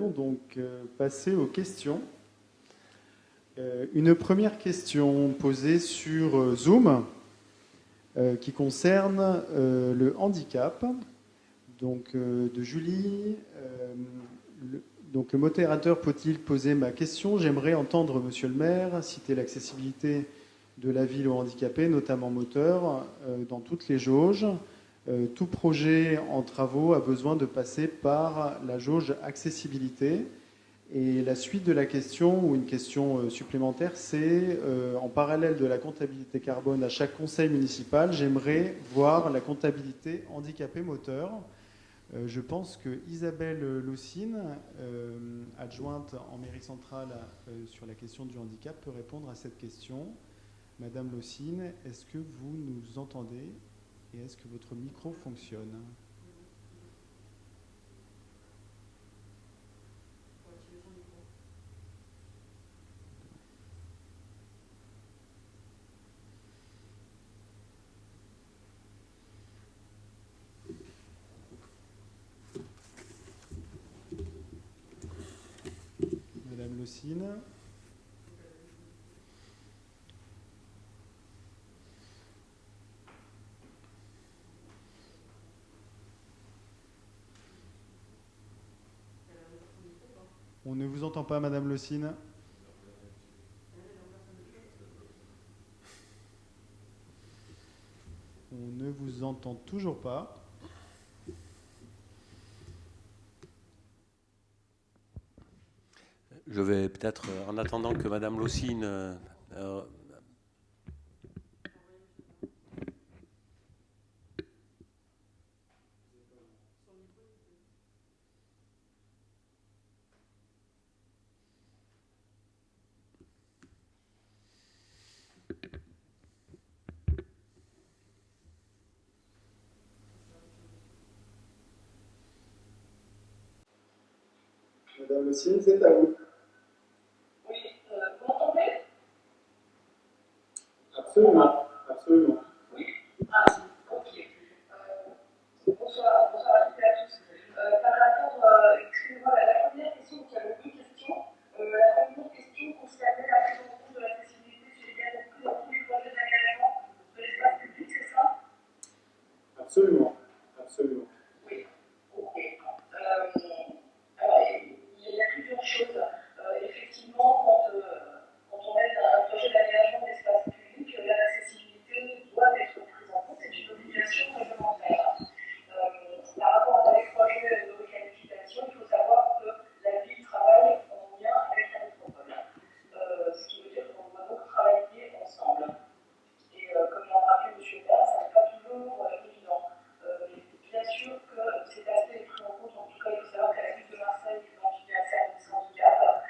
allons donc passer aux questions. Une première question posée sur Zoom qui concerne le handicap. Donc, de Julie. Donc, le modérateur peut-il poser ma question? J'aimerais entendre Monsieur le maire citer l'accessibilité de la ville aux handicapés, notamment moteur, dans toutes les jauges. Tout projet en travaux a besoin de passer par la jauge accessibilité. Et la suite de la question, ou une question supplémentaire, c'est en parallèle de la comptabilité carbone à chaque conseil municipal, j'aimerais voir la comptabilité handicapé moteur. Je pense que Isabelle Laussine, adjointe en mairie centrale sur la question du handicap, peut répondre à cette question. Madame Laussine, est-ce que vous nous entendez et est-ce que votre micro fonctionne? Madame Laussine. On ne vous entend pas, Madame Laussine. On ne vous entend toujours pas. Je vais peut-être, en attendant que Madame Laussine Madame Laussine, c'est à vous. Oui, vous m'entendez? Absolument, absolument. Oui. Ah, ok. Bonsoir à toutes et à tous. Par rapport, excusez-moi, la première question, donc il y avait deux questions. La première question concernait la prise en compte de l'accessibilité, si j'ai bien compris, dans tous les projets d'aménagement de l'espace public, c'est ça? Absolument, absolument. Oui, ok. Alors, il y a plusieurs choses. Effectivement, quand on mène un projet d'aménagement d'espace public, l'accessibilité doit être prise en compte, c'est une obligation réglementaire. Par rapport à des projets de requalification, il faut savoir que la ville travaille en lien avec la métropole. Ce qui veut dire qu'on doit donc travailler ensemble. Et comme l'a rappelé M. Perrin, ça n'est pas toujours évident. Bien sûr que cet aspect est pris en compte, en tout cas, il faut savoir qu'à la ville de Marseille, quand il y a un service handicap,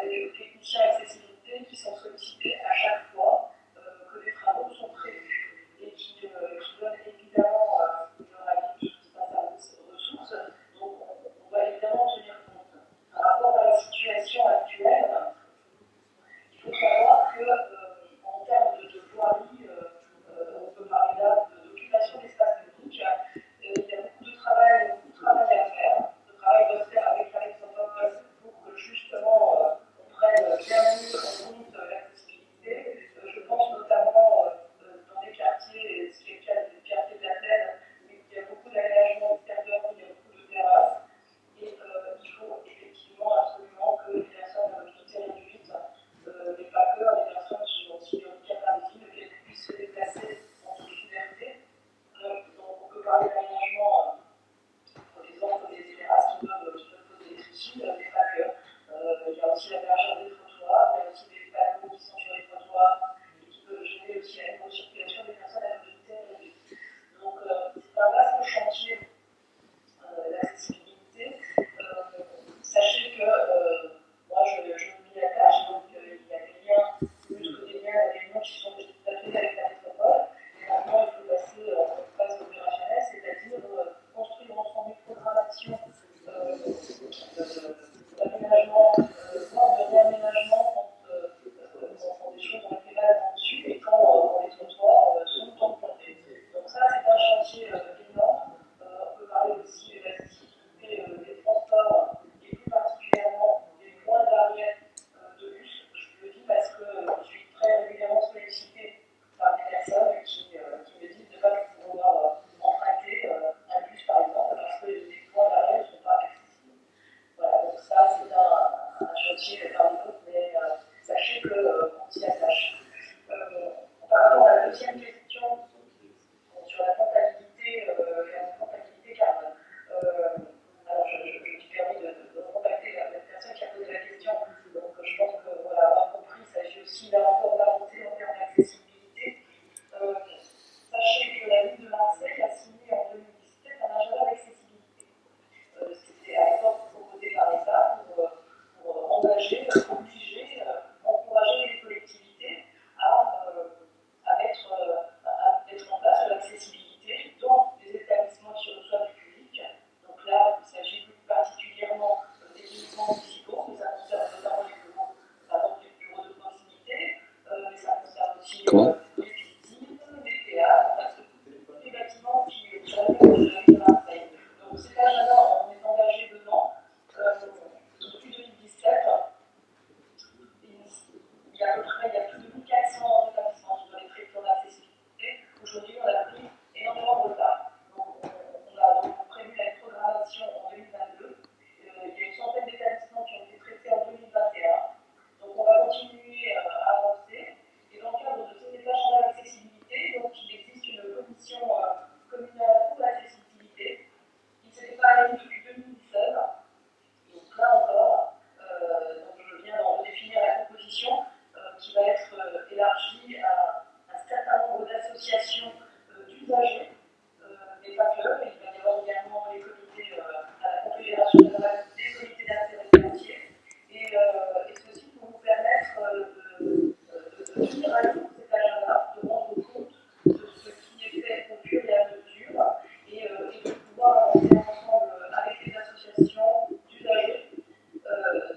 des techniciens accessibilité qui sont sollicités à chaque fois que des travaux sont prévus et qui donnent évidemment leur avis sur tout un service ressources. Donc, on va évidemment tenir compte. Par rapport à la situation actuelle, il faut savoir que, en termes de voirie, on peut parler là d'occupation d'espace public. Il y a beaucoup de travail à faire. Le travail doit se faire avec la métropole pour que justement on prenne bien mieux en compte l'accessibilité. Je pense notamment dans des quartiers, ce qui est le cas des quartiers de la plaine, mais il y a beaucoup d'aménagements extérieurs, il y a beaucoup de terrasses. Et il faut effectivement absolument que les personnes toutes ces réduites n'aient pas peur, les personnes qui ont aussi des handicaps invisibles, qu'elles puissent se déplacer en toute liberté. Donc on peut parler d'aménagement, par exemple, des terrasses qui peuvent poser des soucis, mais pas que. Il y a aussi l'aménagement des trottoirs, il y a aussi des panneaux qui sont sur les trottoirs et qui peuvent gêner aussi la libre circulation des personnes à mobilité réduite. Donc c'est un vaste chantier, l'accessibilité. Sachez que moi je m'y attache, donc il y a des liens, plus que des liens, il y a des liens qui sont établis avec la métropole. Et maintenant il faut passer en phase opérationnelle, c'est-à-dire construire ensemble une programmation d'aménagement, voire de réaménagement quand des choses ont été mal dessus et quand les trottoirs sont implantés. Donc ça c'est un chantier énorme. On peut parler aussi de l'accessibilité des transports et plus particulièrement engager, obliger, encourager les collectivités à mettre en place de l'accessibilité dans les établissements qui reçoivent du public. Donc là, il s'agit plus particulièrement des équipements municipaux, mais ça concerne notamment les bureaux, par exemple les bureaux de proximité, mais ça concerne aussi les piscines, les théâtres, enfin, tous les bâtiments qui sur lesquels je vais à Marseille. Donc c'est là, on est engagé dedans. Depuis 2017, il y a à peu près plus de 1400 établissements qui doivent être traités en accessibilité. Aujourd'hui, on a pris énormément de retard. Donc, on a donc prévu la programmation en 2022. Il y a une centaine d'établissements qui ont été traités en 2021. Donc, on va continuer à avancer. Et dans le cadre de cet agenda d'accessibilité, donc, il existe une commission communale pour l'accessibilité qui s'est réunie depuis 2016. Donc là encore, donc je viens d'en redéfinir la composition qui va être élargie à un certain nombre d'associations d'usagers, mais pas que. Il va y avoir également les comités à la Confédération des comités d'intérêt financier. Et ceci pour nous permettre de tenir à jour cet agenda, de rendre compte de ce qui est fait au fur et à mesure et de pouvoir avancer ensemble avec les associations d'usagers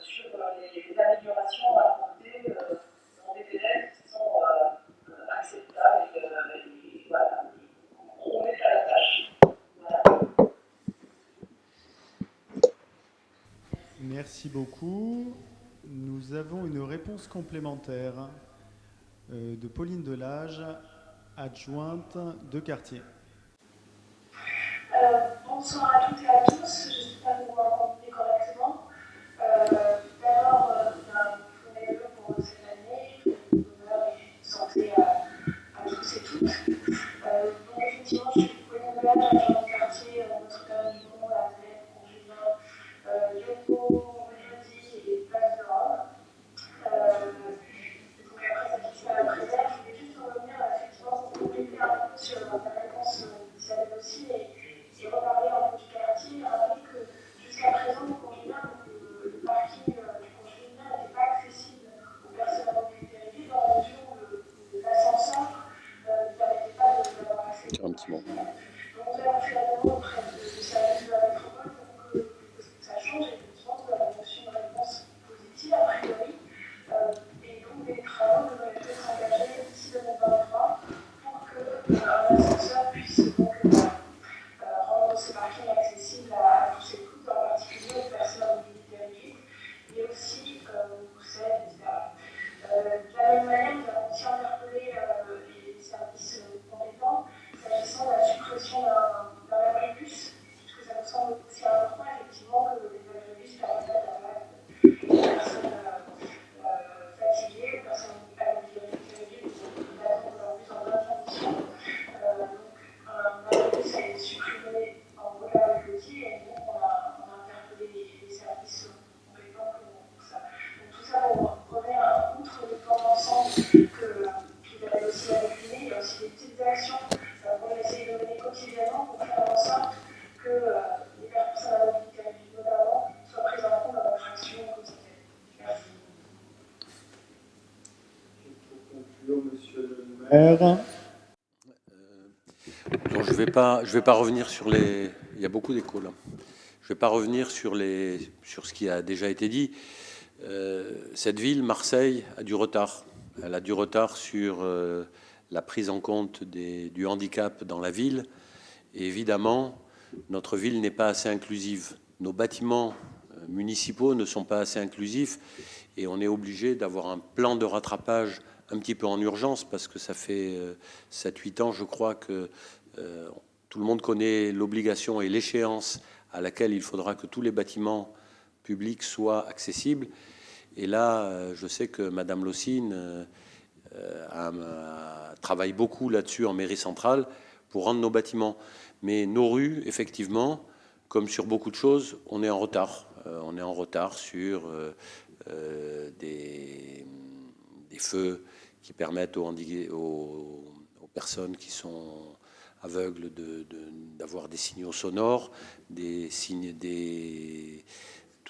sur les améliorations à apporter dans des délais qui sont acceptables et voilà, on est à la tâche. Voilà. Merci beaucoup. Nous avons une réponse complémentaire de Pauline Delage, adjointe de quartier. Bonsoir à toutes et à tous, j'espère que vous m'entendez correctement. D'abord, tous les vœux pour cette année, bonheur et santé à tous et toutes. Donc effectivement, je suis Pauline Delage, adjointe de quartier Notre-Dame-du-Mont, La Villette, Pont-Julien, Lyonneau, Jeudi et Place de Rome. Donc après cette question à la préserve, je voulais juste revenir effectivement pour compléter un peu sur la réponse d'Isabelle aussi et reparler un peu du quartier, rappeler que jusqu'à présent, le Pont-Julien, le parking du Pont-Julien n'était pas accessible aux personnes à mobilité réduite dans la mesure où l'ascenseur ne permettait pas d'avoir accès. Un petit mot. Donc nous avons fait la demande auprès du service de la métropole pour que ça change et effectivement nous avons reçu une réponse positive a priori. Et donc des travaux devraient être engagés d'ici 2023 pour qu'un ascenseur puisse donc rendre ce parking accessible à tous et toutes, en particulier aux personnes à mobilité réduite, mais aussi aux poussettes, etc. De la même manière, nous avons aussi interpellé les services compétents s'agissant de la suppression d'un agribus, puisque ça nous semble aussi important, effectivement, que les agribus permettent d'avoir des personnes fatiguées, personnes à mobilité réduite, d'attendre leur bus en bonnes conditions. Donc, un agribus a été supprimé en regard avec l'outil, et donc on a interpellé les services compétents pour ça. Donc, tout ça pour revenir outre le plan d'ensemble que vous avez aussi décliné, il y a aussi des petites actions qu'on essaie de mener quotidiennement pour faire en sorte que les personnes à mobilité réduite notamment soient prises en compte dans notre action quotidienne. Merci. Pour conclure, monsieur le maire. Donc je vais pas revenir sur les. Il y a beaucoup d'échos là. Je vais pas revenir sur ce qui a déjà été dit. Cette ville, Marseille, a du retard. Elle a du retard sur la prise en compte du handicap dans la ville. Et évidemment, notre ville n'est pas assez inclusive. Nos bâtiments municipaux ne sont pas assez inclusifs et on est obligé d'avoir un plan de rattrapage un petit peu en urgence parce que ça fait 7-8 ans, je crois, que tout le monde connaît l'obligation et l'échéance à laquelle il faudra que tous les bâtiments publics soient accessibles. Et là, je sais que Madame Lossine travaille beaucoup là-dessus en mairie centrale pour rendre nos bâtiments. Mais nos rues, effectivement, comme sur beaucoup de choses, on est en retard. On est en retard sur des feux qui permettent aux personnes qui sont aveugles d'avoir des signaux sonores,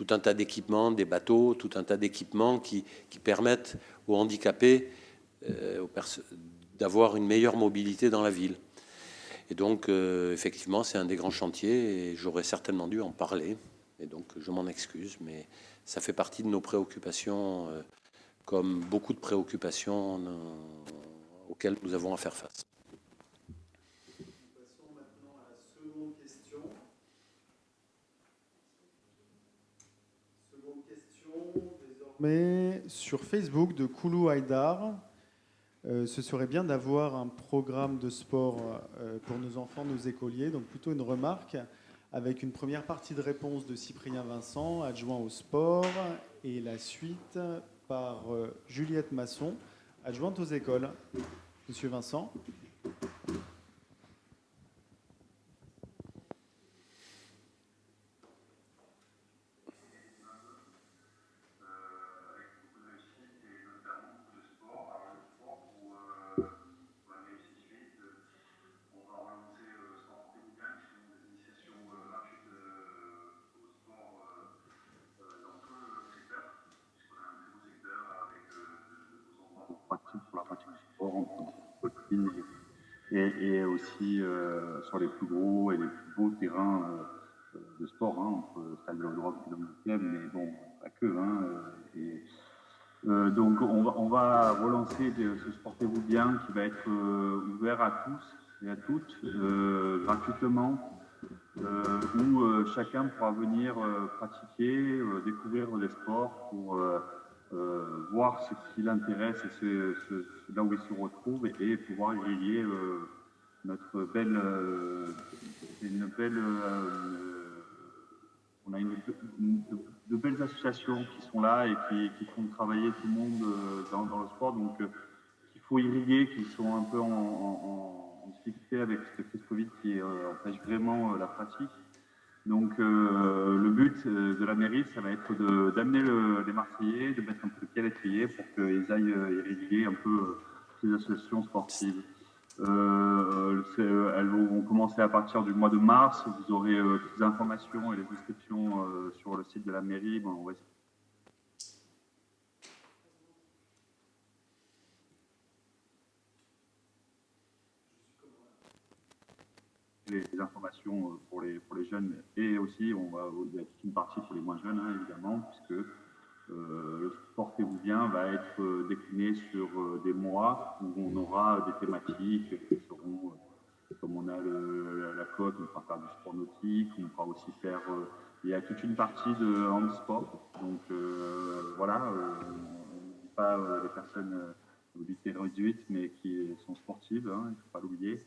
tout un tas d'équipements, des bateaux, tout un tas d'équipements qui permettent aux handicapés d'avoir une meilleure mobilité dans la ville. Et donc, effectivement, c'est un des grands chantiers et j'aurais certainement dû en parler. Et donc, je m'en excuse, mais ça fait partie de nos préoccupations, comme beaucoup de préoccupations auxquelles nous avons à faire face. Passons maintenant à la seconde question. Seconde question, désormais sur Facebook de Koulou Haïdar. Ce serait bien d'avoir un programme de sport pour nos enfants, nos écoliers, donc plutôt une remarque, avec une première partie de réponse de Cyprien Vincent, adjoint au sport, et la suite par Juliette Masson, adjointe aux écoles. Monsieur Vincent. Et aussi sur les plus gros et les plus beaux terrains de sport, entre Stade de l'Europe et le 9e, mais bon, pas que. Donc on va relancer ce Sportez-vous bien qui va être ouvert à tous et à toutes, gratuitement, où chacun pourra venir pratiquer, découvrir les sports pour voir ce qui l'intéresse et là où il se retrouve et pouvoir irriguer notre belle, on a de belles associations qui sont là et qui font travailler tout le monde dans le sport, donc qu'il faut irriguer, qui sont un peu en difficulté avec cette crise Covid qui empêche vraiment la pratique. Donc le but de la mairie, ça va être d'amener les Marseillais, de mettre un peu de pied à l'étrier pour qu'ils aillent irriguer un peu ces associations sportives. Elles vont commencer à partir du mois de mars. Vous aurez toutes les informations et les inscriptions sur le site de la mairie. Bon, on va les informations pour les jeunes et aussi il y a toute une partie pour les moins jeunes, évidemment, puisque le Sportez-vous bien va être décliné sur des mois où on aura des thématiques qui seront, comme on a la côte, on pourra faire du sport nautique, on pourra aussi faire, il y a toute une partie de handisport, donc voilà, on ne dit pas les personnes à mobilité réduite, mais qui sont sportives, il ne faut pas l'oublier.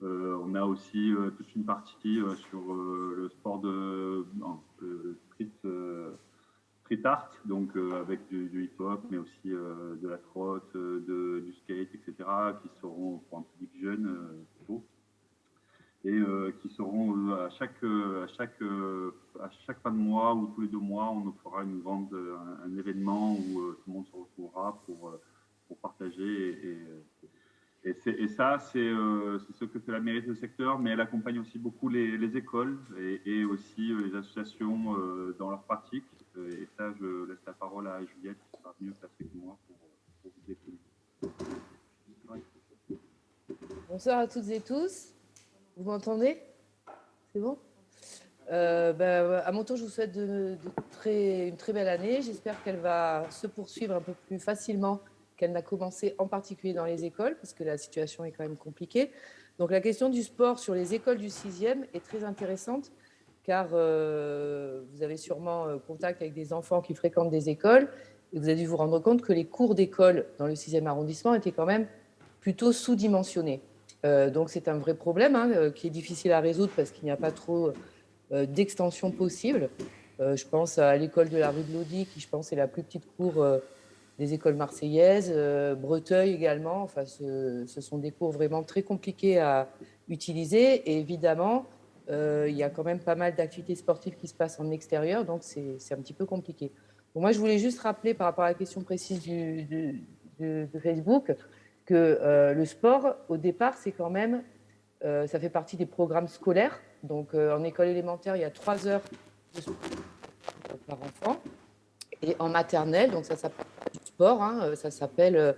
On a aussi toute une partie sur le sport de street art, donc avec du hip-hop, mais aussi de la trotte, du skate, etc., qui seront pour un public jeune plutôt, et qui seront à chaque fin de mois ou tous les 2 mois, on fera un événement où tout le monde se retrouvera pour partager et ça, c'est ce que fait la mairie de ce secteur, mais elle accompagne aussi beaucoup les écoles et aussi les associations dans leur pratique. Et ça, je laisse la parole à Juliette, qui sera mieux placée que moi pour vous décrire. Bonsoir à toutes et tous. Vous m'entendez? C'est bon? À mon tour, je vous souhaite une très belle année. J'espère qu'elle va se poursuivre un peu plus facilement qu'elle n'a commencé, en particulier dans les écoles, parce que la situation est quand même compliquée. Donc la question du sport sur les écoles du 6e est très intéressante, car vous avez sûrement contact avec des enfants qui fréquentent des écoles, et vous avez dû vous rendre compte que les cours d'école dans le 6e arrondissement étaient quand même plutôt sous-dimensionnés. Donc c'est un vrai problème qui est difficile à résoudre parce qu'il n'y a pas trop d'extension possible. Je pense à l'école de la rue de Lodi, qui je pense est la plus petite cour des écoles marseillaises, Breteuil également. Enfin, ce sont des cours vraiment très compliqués à utiliser. Et évidemment, il y a quand même pas mal d'activités sportives qui se passent en extérieur, donc c'est un petit peu compliqué. Bon, moi, je voulais juste rappeler par rapport à la question précise de Facebook que le sport, au départ, c'est quand même, ça fait partie des programmes scolaires. Donc, en école élémentaire, il y a 3 heures de sport. par enfant. Et en maternelle, donc ça s'appelle pas du sport, hein, ça s'appelle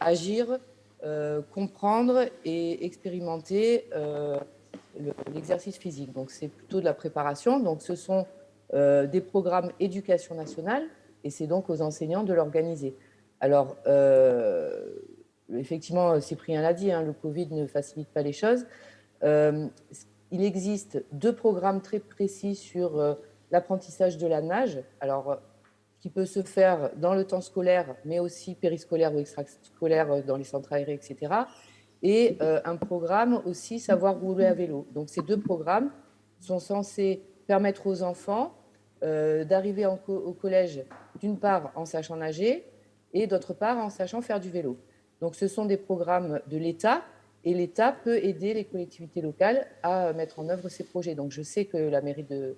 agir, comprendre et expérimenter l'exercice physique. Donc c'est plutôt de la préparation. Donc ce sont des programmes éducation nationale et c'est donc aux enseignants de l'organiser. Alors effectivement, Cyprien l'a dit, hein, le Covid ne facilite pas les choses. Il existe 2 programmes très précis sur l'apprentissage de la nage, alors qui peut se faire dans le temps scolaire, mais aussi périscolaire ou extrascolaire dans les centres aérés, etc. Et un programme aussi savoir rouler à vélo. Donc ces 2 programmes sont censés permettre aux enfants d'arriver au collège, d'une part en sachant nager et d'autre part en sachant faire du vélo. Donc ce sont des programmes de l'État et l'État peut aider les collectivités locales à mettre en œuvre ces projets. Donc je sais que la mairie de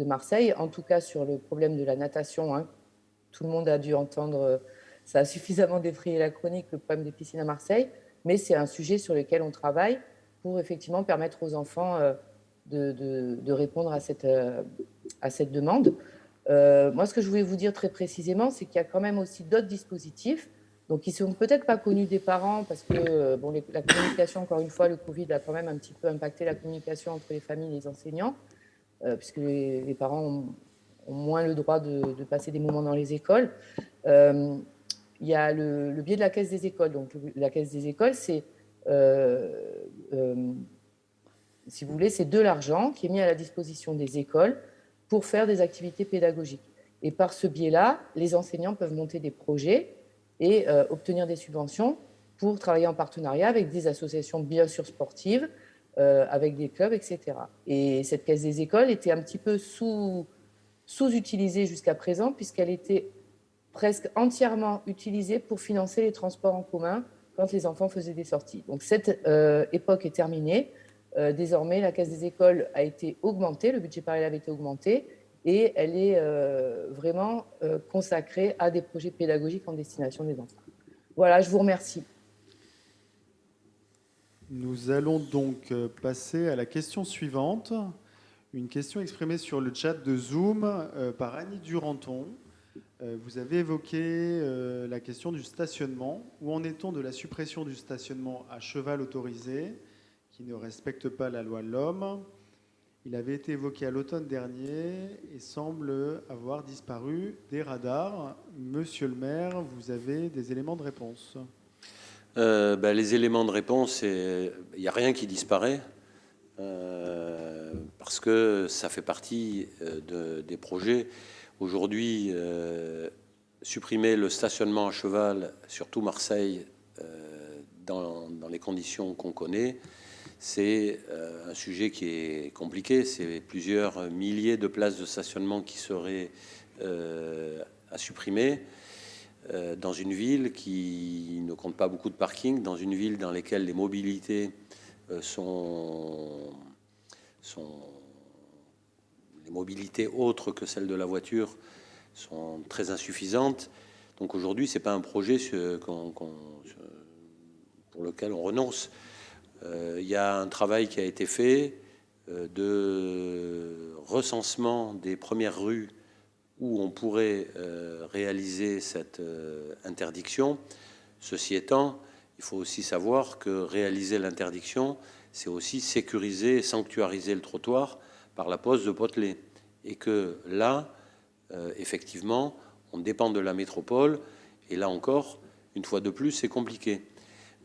Marseille, en tout cas sur le problème de la natation, hein, tout le monde a dû entendre, ça a suffisamment défrayé la chronique, le problème des piscines à Marseille, mais c'est un sujet sur lequel on travaille pour effectivement permettre aux enfants de répondre à cette demande. Moi, ce que je voulais vous dire très précisément, c'est qu'il y a quand même aussi d'autres dispositifs, donc qui ne sont peut-être pas connus des parents, parce que bon, la communication, encore une fois, le Covid a quand même un petit peu impacté la communication entre les familles et les enseignants, puisque les parents ont moins le droit de passer des moments dans les écoles. Il y a le biais de la Caisse des écoles. Donc, la Caisse des écoles, c'est, si vous voulez, c'est de l'argent qui est mis à la disposition des écoles pour faire des activités pédagogiques. Et par ce biais-là, les enseignants peuvent monter des projets et obtenir des subventions pour travailler en partenariat avec des associations bien sûr sportives, avec des clubs, etc. Et cette Caisse des écoles était un petit peu sous-utilisée jusqu'à présent, puisqu'elle était presque entièrement utilisée pour financer les transports en commun quand les enfants faisaient des sorties. Donc cette époque est terminée. Désormais, la Caisse des écoles a été augmentée, le budget par élève a été augmenté, et elle est vraiment consacrée à des projets pédagogiques en destination des enfants. Voilà, je vous remercie. Nous allons donc passer à la question suivante. Une question exprimée sur le chat de Zoom par Annie Duranton. Vous avez évoqué la question du stationnement. Où en est-on de la suppression du stationnement à cheval autorisé qui ne respecte pas la loi de l'homme? Il avait été évoqué à l'automne dernier et semble avoir disparu des radars. Monsieur le maire, vous avez des éléments de réponse? Les éléments de réponse, il n'y a rien qui disparaît parce que ça fait partie des projets. Aujourd'hui, supprimer le stationnement à cheval, surtout Marseille, dans les conditions qu'on connaît, c'est un sujet qui est compliqué. C'est plusieurs milliers de places de stationnement qui seraient à supprimer. Dans une ville qui ne compte pas beaucoup de parking, dans une ville dans laquelle les mobilités les mobilités autres que celles de la voiture sont très insuffisantes. Donc aujourd'hui, c'est pas un projet pour lequel on renonce. Il y a un travail qui a été fait de recensement des premières rues où on pourrait réaliser cette interdiction. Ceci étant, il faut aussi savoir que réaliser l'interdiction, c'est aussi sécuriser et sanctuariser le trottoir par la pose de potelets. Et que là, effectivement, on dépend de la métropole. Et là encore, une fois de plus, c'est compliqué.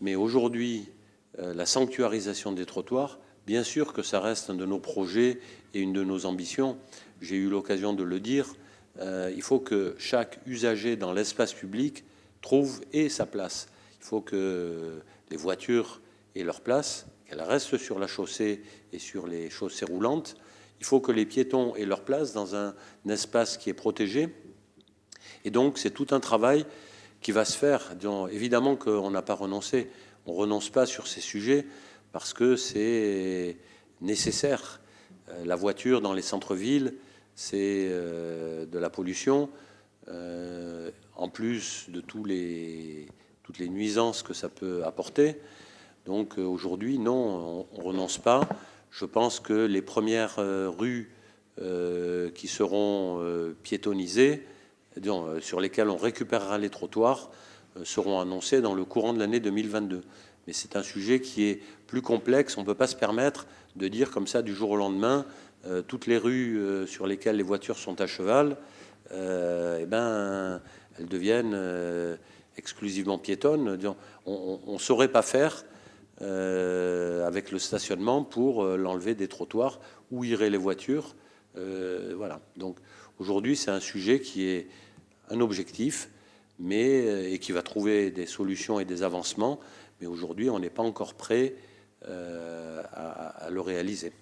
Mais aujourd'hui, la sanctuarisation des trottoirs, bien sûr que ça reste un de nos projets et une de nos ambitions. J'ai eu l'occasion de le dire. Il faut que chaque usager dans l'espace public trouve sa place. Il faut que les voitures aient leur place, qu'elles restent sur la chaussée et sur les chaussées roulantes. Il faut que les piétons aient leur place dans un espace qui est protégé. Et donc, c'est tout un travail qui va se faire. Donc, évidemment qu'on n'a pas renoncé. On ne renonce pas sur ces sujets parce que c'est nécessaire. La voiture dans les centres-villes, c'est de la pollution, en plus de toutes les nuisances que ça peut apporter. Donc aujourd'hui, non, on ne renonce pas. Je pense que les premières rues qui seront piétonnisés, sur lesquels on récupérera les trottoirs, seront annoncés dans le courant de l'année 2022. Mais c'est un sujet qui est plus complexe. On ne peut pas se permettre de dire comme ça du jour au lendemain, toutes les rues sur lesquelles les voitures sont à cheval, elles deviennent exclusivement piétonnes. On ne saurait pas faire avec le stationnement pour l'enlever des trottoirs où iraient les voitures. Voilà. Donc aujourd'hui, c'est un sujet qui est un objectif, et qui va trouver des solutions et des avancements. Mais aujourd'hui, on n'est pas encore prêt à le réaliser.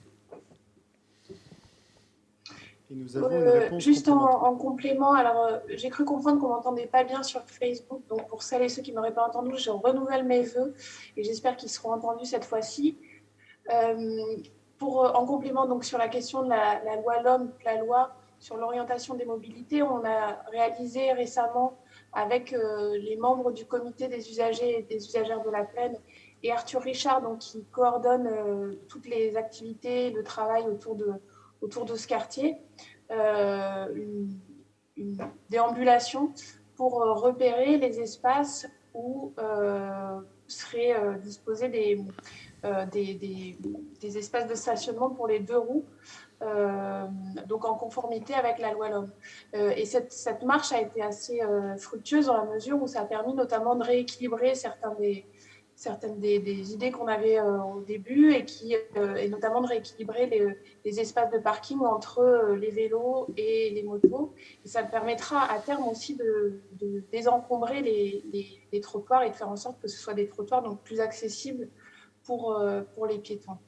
Et nous avons une réponse juste en complément, alors j'ai cru comprendre qu'on m'entendait pas bien sur Facebook, donc pour celles et ceux qui m'auraient pas entendu, je renouvelle mes vœux et j'espère qu'ils seront entendus cette fois-ci. En complément donc sur la question de la loi LOM, la loi sur l'orientation des mobilités, on a réalisé récemment avec les membres du comité des usagers et des usagères de la plaine et Arthur Richard, donc, qui coordonne toutes les activités, le travail autour de ce quartier, une déambulation pour repérer les espaces où seraient disposés des espaces de stationnement pour les 2 roues, donc en conformité avec la loi LOM. Et cette marche a été assez fructueuse dans la mesure où ça a permis notamment de rééquilibrer certaines des idées qu'on avait au début et notamment de rééquilibrer les espaces de parking entre les vélos et les motos. Et ça permettra à terme aussi de désencombrer les trottoirs et de faire en sorte que ce soit des trottoirs donc plus accessibles pour les piétons.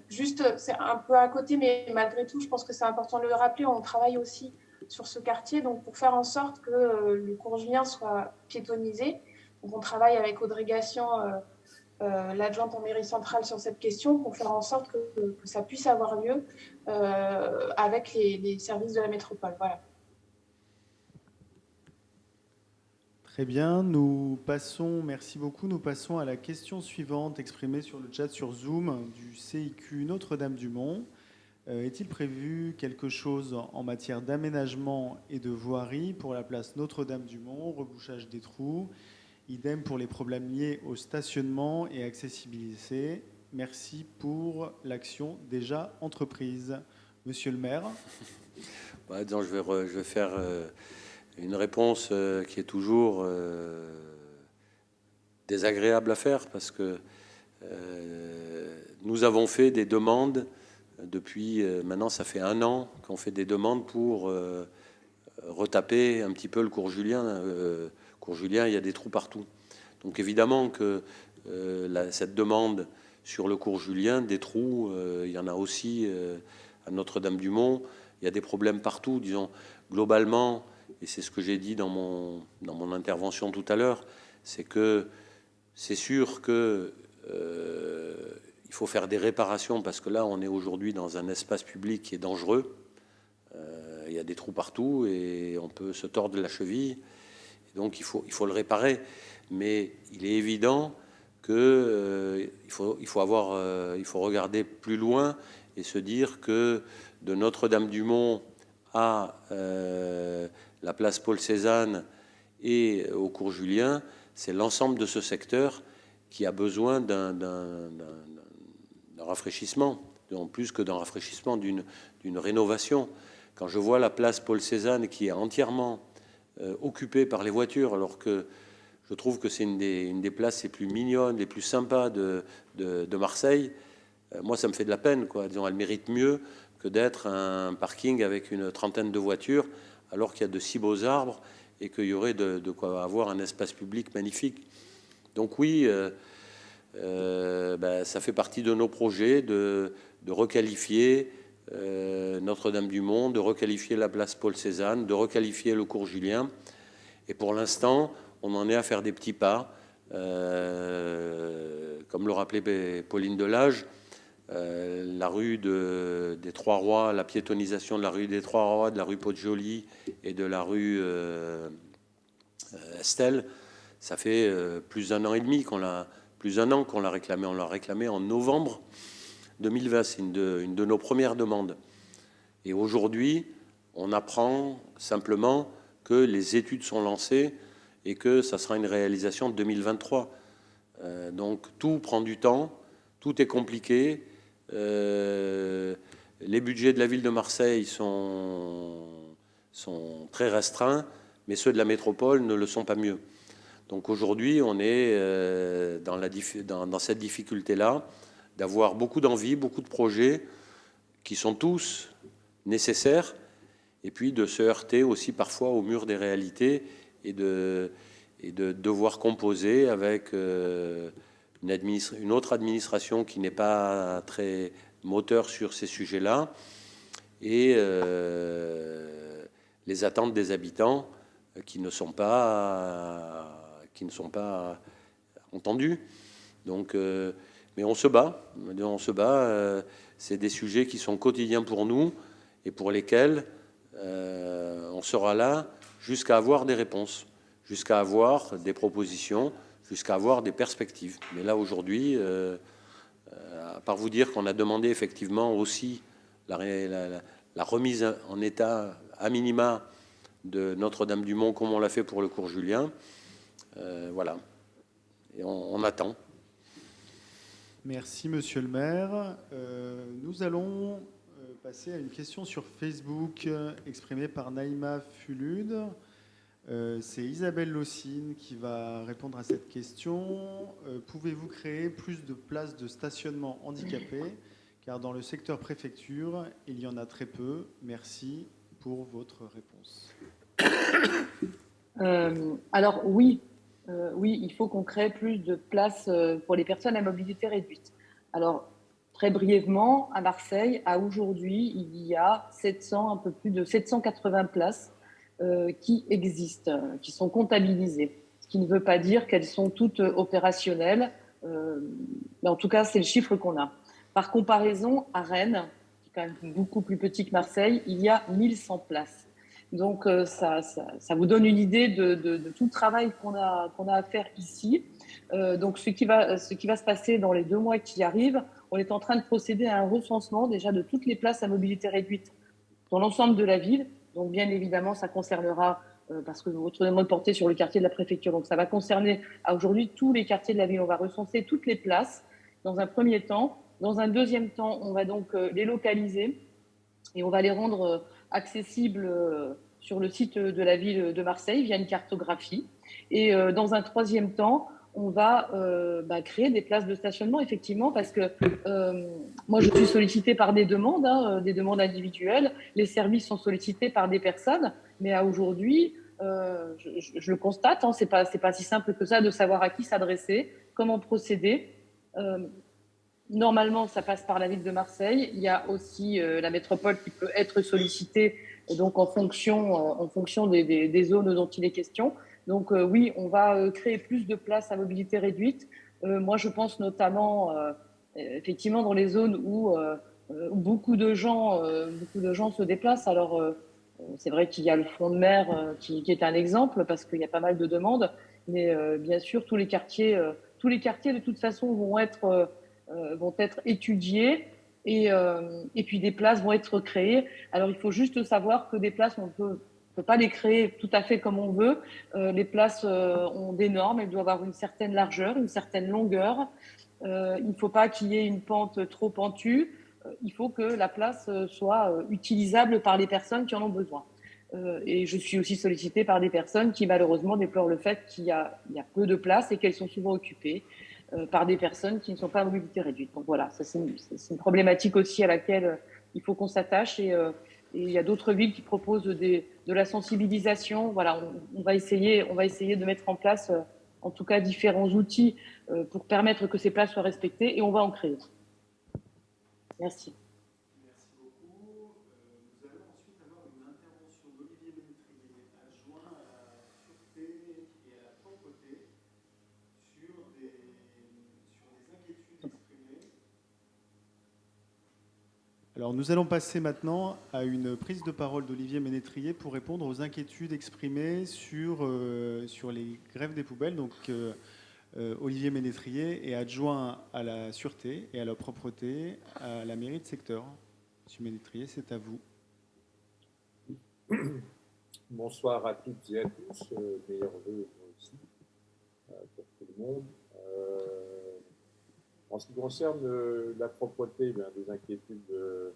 Juste, c'est un peu à côté, mais malgré tout, je pense que c'est important de le rappeler. On travaille aussi sur ce quartier donc pour faire en sorte que le cours Julien soit piétonnisé. Donc, on travaille avec Audrey Gatian, l'adjointe en mairie centrale, sur cette question pour faire en sorte que ça puisse avoir lieu avec les services de la métropole. Voilà. Très bien, merci beaucoup. Nous passons à la question suivante exprimée sur le chat sur Zoom du CIQ Notre-Dame-du-Mont. Est-il prévu quelque chose en matière d'aménagement et de voirie pour la place Notre-Dame-du-Mont, rebouchage des trous, idem pour les problèmes liés au stationnement et accessibilité? Merci pour l'action déjà entreprise. Monsieur le maire. Je vais faire une réponse qui est toujours désagréable à faire parce que nous avons fait des demandes depuis maintenant, ça fait 1 an qu'on fait des demandes pour retaper un petit peu le cours Julien. Cours Julien, il y a des trous partout. Donc évidemment que cette demande sur le cours Julien, des trous, il y en a aussi à Notre-Dame-du-Mont. Il y a des problèmes partout, disons, globalement. Et c'est ce que j'ai dit dans mon intervention tout à l'heure, c'est que c'est sûr que il faut faire des réparations parce que là, on est aujourd'hui dans un espace public qui est dangereux. Il y a des trous partout et on peut se tordre la cheville. Et donc, il faut le réparer. Mais il est évident que il faut regarder plus loin et se dire que de Notre-Dame-du-Mont à la place Paul Cézanne et au cours Julien, c'est l'ensemble de ce secteur qui a besoin d'un rafraîchissement, en plus que d'un rafraîchissement, d'une rénovation. Quand je vois la place Paul Cézanne qui est entièrement occupée par les voitures, alors que je trouve que c'est une des places les plus mignonnes, les plus sympas de Marseille, moi ça me fait de la peine, quoi. Disons, elle mérite mieux que d'être un parking avec une trentaine de voitures, alors qu'il y a de si beaux arbres et qu'il y aurait de quoi avoir un espace public magnifique. Donc oui, ça fait partie de nos projets de requalifier Notre-Dame-du-Mont, de requalifier la place Paul Cézanne, de requalifier le cours Julien. Et pour l'instant, on en est à faire des petits pas. Comme le rappelait Pauline Delage, la rue des Trois Rois, la piétonisation de la rue des Trois Rois, de la rue Poggioli et de la rue Estelle, ça fait plus d'1 an et demi qu'on l'a réclamé. On l'a réclamé en novembre 2020, c'est une de nos premières demandes. Et aujourd'hui, on apprend simplement que les études sont lancées et que ça sera une réalisation de 2023. Donc tout prend du temps, tout est compliqué. Les budgets de la ville de Marseille sont très restreints, mais ceux de la métropole ne le sont pas mieux. Donc aujourd'hui, on est dans cette difficulté-là, d'avoir beaucoup d'envie, beaucoup de projets qui sont tous nécessaires, et puis de se heurter aussi parfois au mur des réalités et de devoir composer avec une autre administration qui n'est pas très moteur sur ces sujets-là, et les attentes des habitants qui ne sont pas entendues. Donc, mais on se bat. C'est des sujets qui sont quotidiens pour nous et pour lesquels on sera là jusqu'à avoir des réponses, jusqu'à avoir des propositions, jusqu'à avoir des perspectives. Mais là, aujourd'hui, à part vous dire qu'on a demandé effectivement aussi la remise en état à minima de Notre-Dame-du-Mont, comme on l'a fait pour le cours Julien. Voilà. Et on attend. Merci, monsieur le maire. Nous allons passer à une question sur Facebook exprimée par Naïma Fulud. C'est Isabelle Lossine qui va répondre à cette question. Pouvez-vous créer plus de places de stationnement handicapées? Car dans le secteur préfecture, il y en a très peu. Merci pour votre réponse. Alors oui, il faut qu'on crée plus de places pour les personnes à mobilité réduite. Alors très brièvement, à Marseille, à aujourd'hui, il y a un peu plus de 780 places qui existent, qui sont comptabilisées. Ce qui ne veut pas dire qu'elles sont toutes opérationnelles, mais en tout cas, c'est le chiffre qu'on a. Par comparaison, à Rennes, qui est quand même beaucoup plus petit que Marseille, il y a 1100 places. Donc, ça vous donne une idée de tout le travail qu'on a à faire ici. Donc, ce qui va se passer dans les 2 mois qui arrivent, on est en train de procéder à un recensement déjà de toutes les places à mobilité réduite dans l'ensemble de la ville. Donc, bien évidemment, ça concernera, parce que votre demande portée sur le quartier de la préfecture, donc ça va concerner à aujourd'hui tous les quartiers de la ville. On va recenser toutes les places dans un premier temps. Dans un deuxième temps, on va donc les localiser et on va les rendre accessibles sur le site de la ville de Marseille via une cartographie. Et dans un troisième temps, on va créer des places de stationnement, effectivement, parce que moi, je suis sollicitée par des demandes, des demandes individuelles. Les services sont sollicités par des personnes, mais à aujourd'hui, je le constate, c'est pas si simple que ça de savoir à qui s'adresser, comment procéder. Normalement, ça passe par la ville de Marseille. Il y a aussi la métropole qui peut être sollicitée, donc en fonction des zones dont il est question. Donc oui, on va créer plus de places à mobilité réduite. Moi, je pense notamment, effectivement, dans les zones où beaucoup de gens se déplacent. Alors, c'est vrai qu'il y a le front de mer qui est un exemple parce qu'il y a pas mal de demandes. Mais bien sûr, tous les quartiers, de toute façon, vont être étudiés et puis des places vont être créées. Alors, il faut juste savoir que des places, on peut pas les créer tout à fait comme on veut. Les places ont des normes, elles doivent avoir une certaine largeur, une certaine longueur. Il ne faut pas qu'il y ait une pente trop pentue. Il faut que la place soit utilisable par les personnes qui en ont besoin. Et je suis aussi sollicitée par des personnes qui malheureusement déplorent le fait qu'il y a peu de places et qu'elles sont souvent occupées par des personnes qui ne sont pas à mobilité réduite. Donc voilà, ça c'est une problématique aussi à laquelle il faut qu'on s'attache et il y a d'autres villes qui proposent de la sensibilisation. Voilà, on va essayer de mettre en place en tout cas différents outils pour permettre que ces places soient respectées et on va en créer. Merci. Merci beaucoup. Nous allons ensuite avoir une intervention d'Olivier Ménétrier, adjoint à la sûreté et à la propreté, sur des inquiétudes exprimées. Alors nous allons passer maintenant à une prise de parole d'Olivier Ménétrier pour répondre aux inquiétudes exprimées sur les grèves des poubelles. Donc Olivier Ménétrier est adjoint à la sûreté et à la propreté à la mairie de secteur. Monsieur Ménétrier, c'est à vous. Bonsoir à toutes et à tous, meilleurs vœux moi aussi pour tout le monde. En ce qui concerne la propreté, bien, les inquiétudes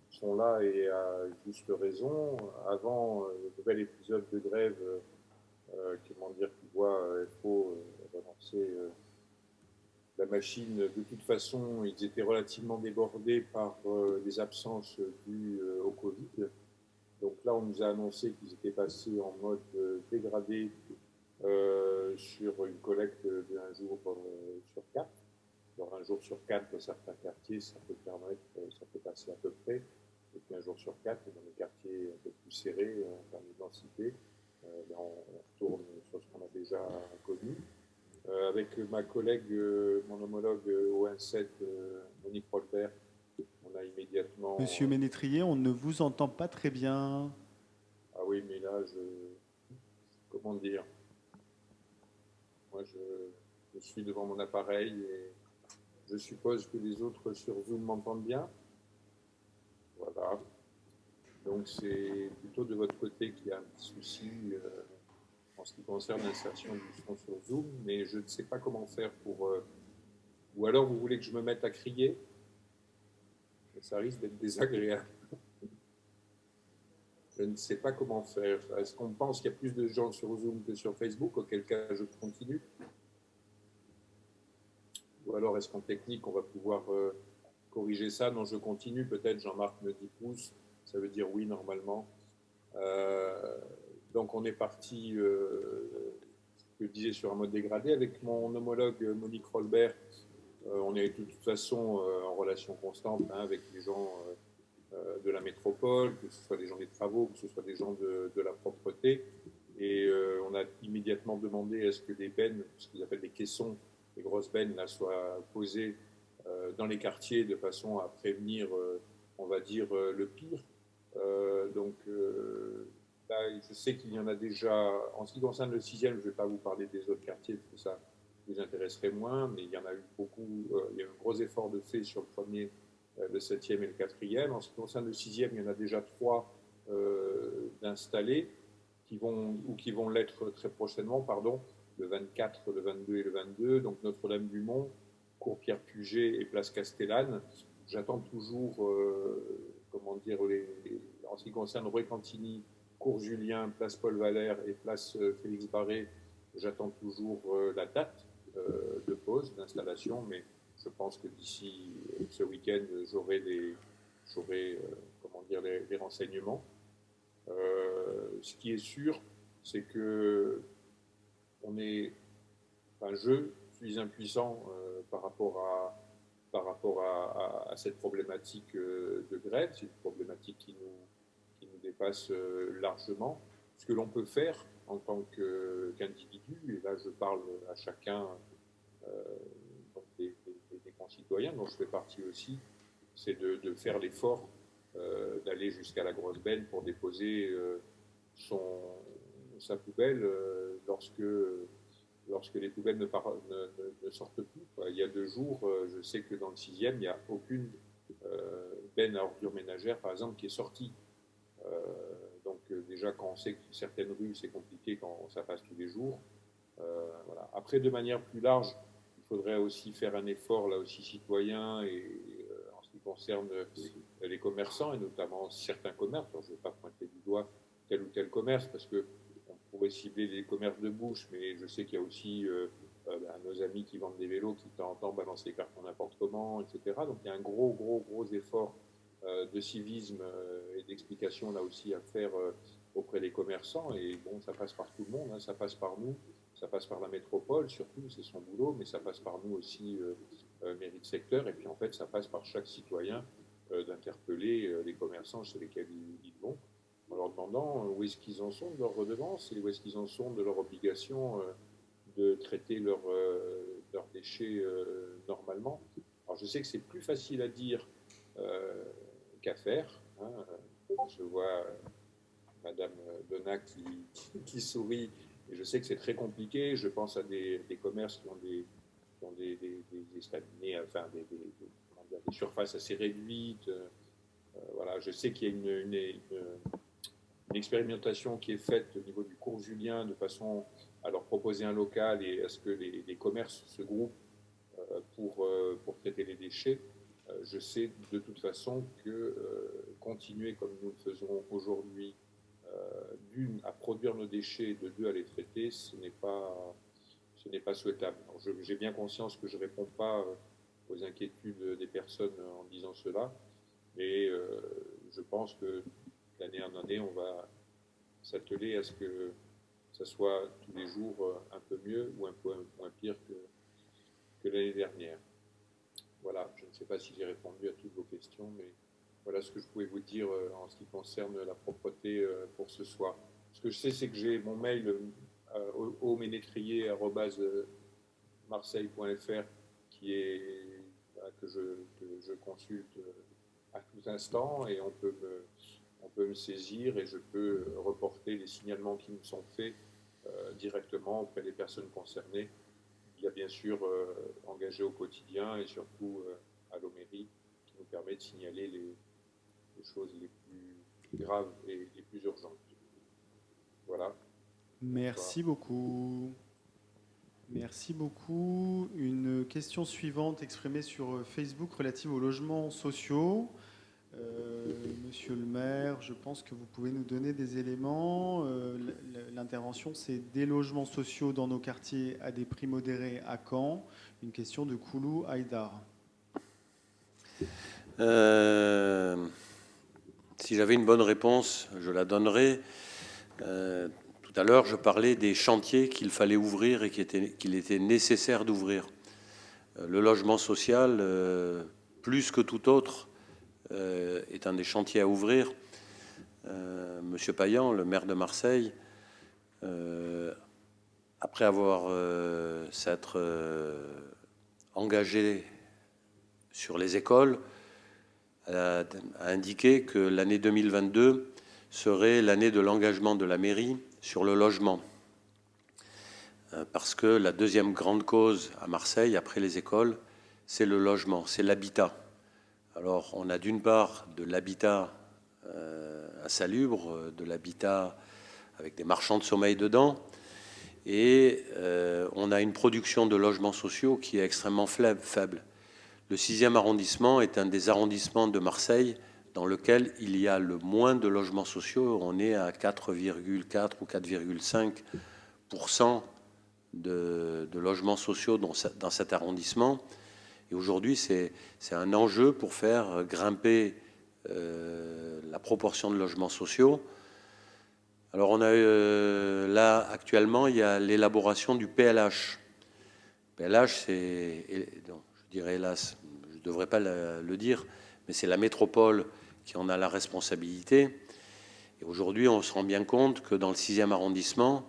sont là et à juste raison. Avant le nouvel épisode de grève, comment dire, qui voit FO relancer la machine, de toute façon, ils étaient relativement débordés par les absences dues au Covid. Donc là, on nous a annoncé qu'ils étaient passés en mode dégradé sur une collecte d'un jour sur 4. Alors un jour sur 4, dans certains quartiers, ça peut permettre, ça peut passer à peu près. Et puis un jour sur 4, dans les quartiers un peu plus serrés en termes de densité, on retourne sur ce qu'on a déjà connu. Avec ma collègue, mon homologue ON7, Monique Rolbert, on a immédiatement... Monsieur Ménétrier, on ne vous entend pas très bien. Ah oui, mais là, comment dire? Moi, je suis devant mon appareil et je suppose que les autres sur Zoom m'entendent bien. Voilà. Donc, c'est plutôt de votre côté qu'il y a un petit souci en ce qui concerne l'insertion du son sur Zoom, mais je ne sais pas comment faire pour... Ou alors, vous voulez que je me mette à crier? Ça risque d'être désagréable. Je ne sais pas comment faire. Est-ce qu'on pense qu'il y a plus de gens sur Zoom que sur Facebook, auquel cas je continue? Ou alors est-ce qu'en technique, on va pouvoir corriger ça? Non, je continue. Peut-être Jean-Marc me dit pouce. Ça veut dire oui, normalement. Donc on est parti, je disais, sur un mode dégradé. Avec mon homologue Monique Rolbert, on est de toute façon en relation constante avec les gens de la métropole, que ce soit des gens des travaux, que ce soit des gens de la propreté. Et on a immédiatement demandé à ce que des bennes, ce qu'ils appellent des caissons, les grosses bennes, là, soient posées dans les quartiers de façon à prévenir, on va dire, le pire. Donc là, je sais qu'il y en a déjà. En ce qui concerne le 6e, je ne vais pas vous parler des autres quartiers, parce que ça vous intéresserait moins, mais il y en a eu beaucoup. Il y a eu un gros effort de fait sur le premier, le 7e et le 4e. En ce qui concerne le 6e, il y en a déjà 3 d'installés qui vont l'être très prochainement, pardon, le 24, le 22 et le 22. Donc Notre-Dame-du-Mont, cours Pierre-Puget et place Castellane. J'attends toujours, comment dire, en ce qui concerne Rue Cantini, cours Julien, place Paul Valère et place Félix Barré, j'attends toujours la date de pause, d'installation, mais je pense que d'ici ce week-end, j'aurai comment dire, les renseignements. Ce qui est sûr, c'est que je suis impuissant par rapport à cette problématique de grève. C'est une problématique qui nous dépasse largement. Ce que l'on peut faire en tant qu'individu, et là je parle à chacun des concitoyens dont je fais partie aussi, c'est de faire l'effort d'aller jusqu'à la grosse benne pour déposer sa poubelle lorsque les poubelles ne sortent plus. Il y a 2 jours, je sais que dans le 6e, il n'y a aucune benne à ordures ménagères, par exemple, qui est sortie. Donc déjà, quand on sait que certaines rues, c'est compliqué quand ça passe tous les jours. Voilà. Après, de manière plus large, il faudrait aussi faire un effort, là aussi, citoyen, et en ce qui concerne les commerçants, et notamment certains commerces. Alors, je ne vais pas pointer du doigt tel ou tel commerce, parce qu'on pourrait cibler les commerces de bouche, mais je sais qu'il y a aussi nos amis qui vendent des vélos qui, de temps en temps, balancent les cartons n'importe comment, etc. Donc, il y a un gros effort de civisme et d'explication, là aussi, à faire auprès des commerçants. Et bon, ça passe par tout le monde, hein, ça passe par nous, ça passe par la métropole, surtout, c'est son boulot, mais ça passe par nous aussi, mairie de secteur, et puis en fait, ça passe par chaque citoyen d'interpeller les commerçants chez lesquels ils vont, en leur demandant où est-ce qu'ils en sont de leurs redevances et où est-ce qu'ils en sont de leur obligation de traiter leurs déchets normalement. Alors je sais que c'est plus facile à dire qu'à faire. Hein. Je vois Madame Donat qui sourit Et je sais que c'est très compliqué. Je pense à des commerces qui ont des estaminets, enfin des surfaces assez réduites. Voilà, je sais qu'il y a une expérimentation qui est faite au niveau du cours Julien de façon à leur proposer un local et à ce que les commerces se groupent pour traiter les déchets. Je sais de toute façon que continuer comme nous le faisons aujourd'hui, d'une, à produire nos déchets, de deux, à les traiter, ce n'est pas souhaitable. J'ai bien conscience que je ne réponds pas aux inquiétudes des personnes en disant cela, mais je pense que d'année en année, on va s'atteler à ce que ça soit tous les jours un peu mieux ou un peu moins pire que l'année dernière. Voilà, je ne sais pas si j'ai répondu à toutes vos questions, mais voilà ce que je pouvais vous dire en ce qui concerne la propreté pour ce soir. Ce que je sais, c'est que j'ai mon mail auménétrier@marseille.fr qui est que je consulte à tout instant et on peut me saisir et je peux reporter les signalements qui me sont faits directement auprès des personnes concernées. Il y a bien sûr engagé au quotidien et surtout à l'Omérie qui nous permet de signaler les choses les plus graves et les plus urgentes. Voilà. Merci beaucoup. Merci beaucoup. Une question suivante exprimée sur Facebook relative aux logements sociaux. Monsieur le maire, je pense que vous pouvez nous donner des éléments. L'intervention, c'est des logements sociaux dans nos quartiers à des prix modérés à Caen. Une question de Koulou Haïdar. Si j'avais une bonne réponse, je la donnerais. Tout à l'heure, je parlais des chantiers qu'il fallait ouvrir et qu'il était nécessaire d'ouvrir. Le logement social, plus que tout autre, est un des chantiers à ouvrir. Monsieur Payan, le maire de Marseille, après avoir s'être engagé sur les écoles, a indiqué que l'année 2022 serait l'année de l'engagement de la mairie sur le logement. Parce que la deuxième grande cause à Marseille, après les écoles, c'est le logement, c'est l'habitat. Alors, on a d'une part de l'habitat insalubre, de l'habitat avec des marchands de sommeil dedans, et on a une production de logements sociaux qui est extrêmement faible. Le 6e arrondissement est un des arrondissements de Marseille dans lequel il y a le moins de logements sociaux. On est à 4,4 ou 4,5% de logements sociaux dans cet arrondissement. Et aujourd'hui, c'est un enjeu pour faire grimper la proportion de logements sociaux. Alors, on a là, actuellement, il y a l'élaboration du PLH. PLH, c'est, je dirais hélas, je ne devrais pas le dire, mais c'est la métropole qui en a la responsabilité. Et aujourd'hui, on se rend bien compte que dans le 6e arrondissement,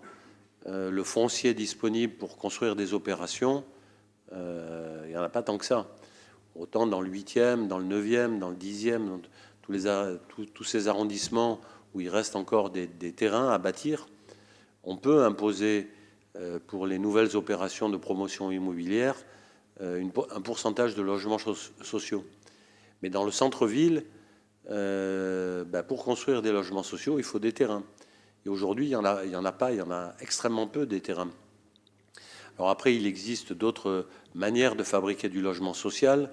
le foncier disponible pour construire des opérations, il n'y en a pas tant que ça. Autant dans le 8e, dans le 9e, dans le 10e, dans tous ces arrondissements où il reste encore des terrains à bâtir, on peut imposer pour les nouvelles opérations de promotion immobilière un pourcentage de logements sociaux. Mais dans le centre-ville, pour construire des logements sociaux, il faut des terrains. Et aujourd'hui, il y en a pas, il y en a extrêmement peu des terrains. Alors après, il existe d'autres manières de fabriquer du logement social,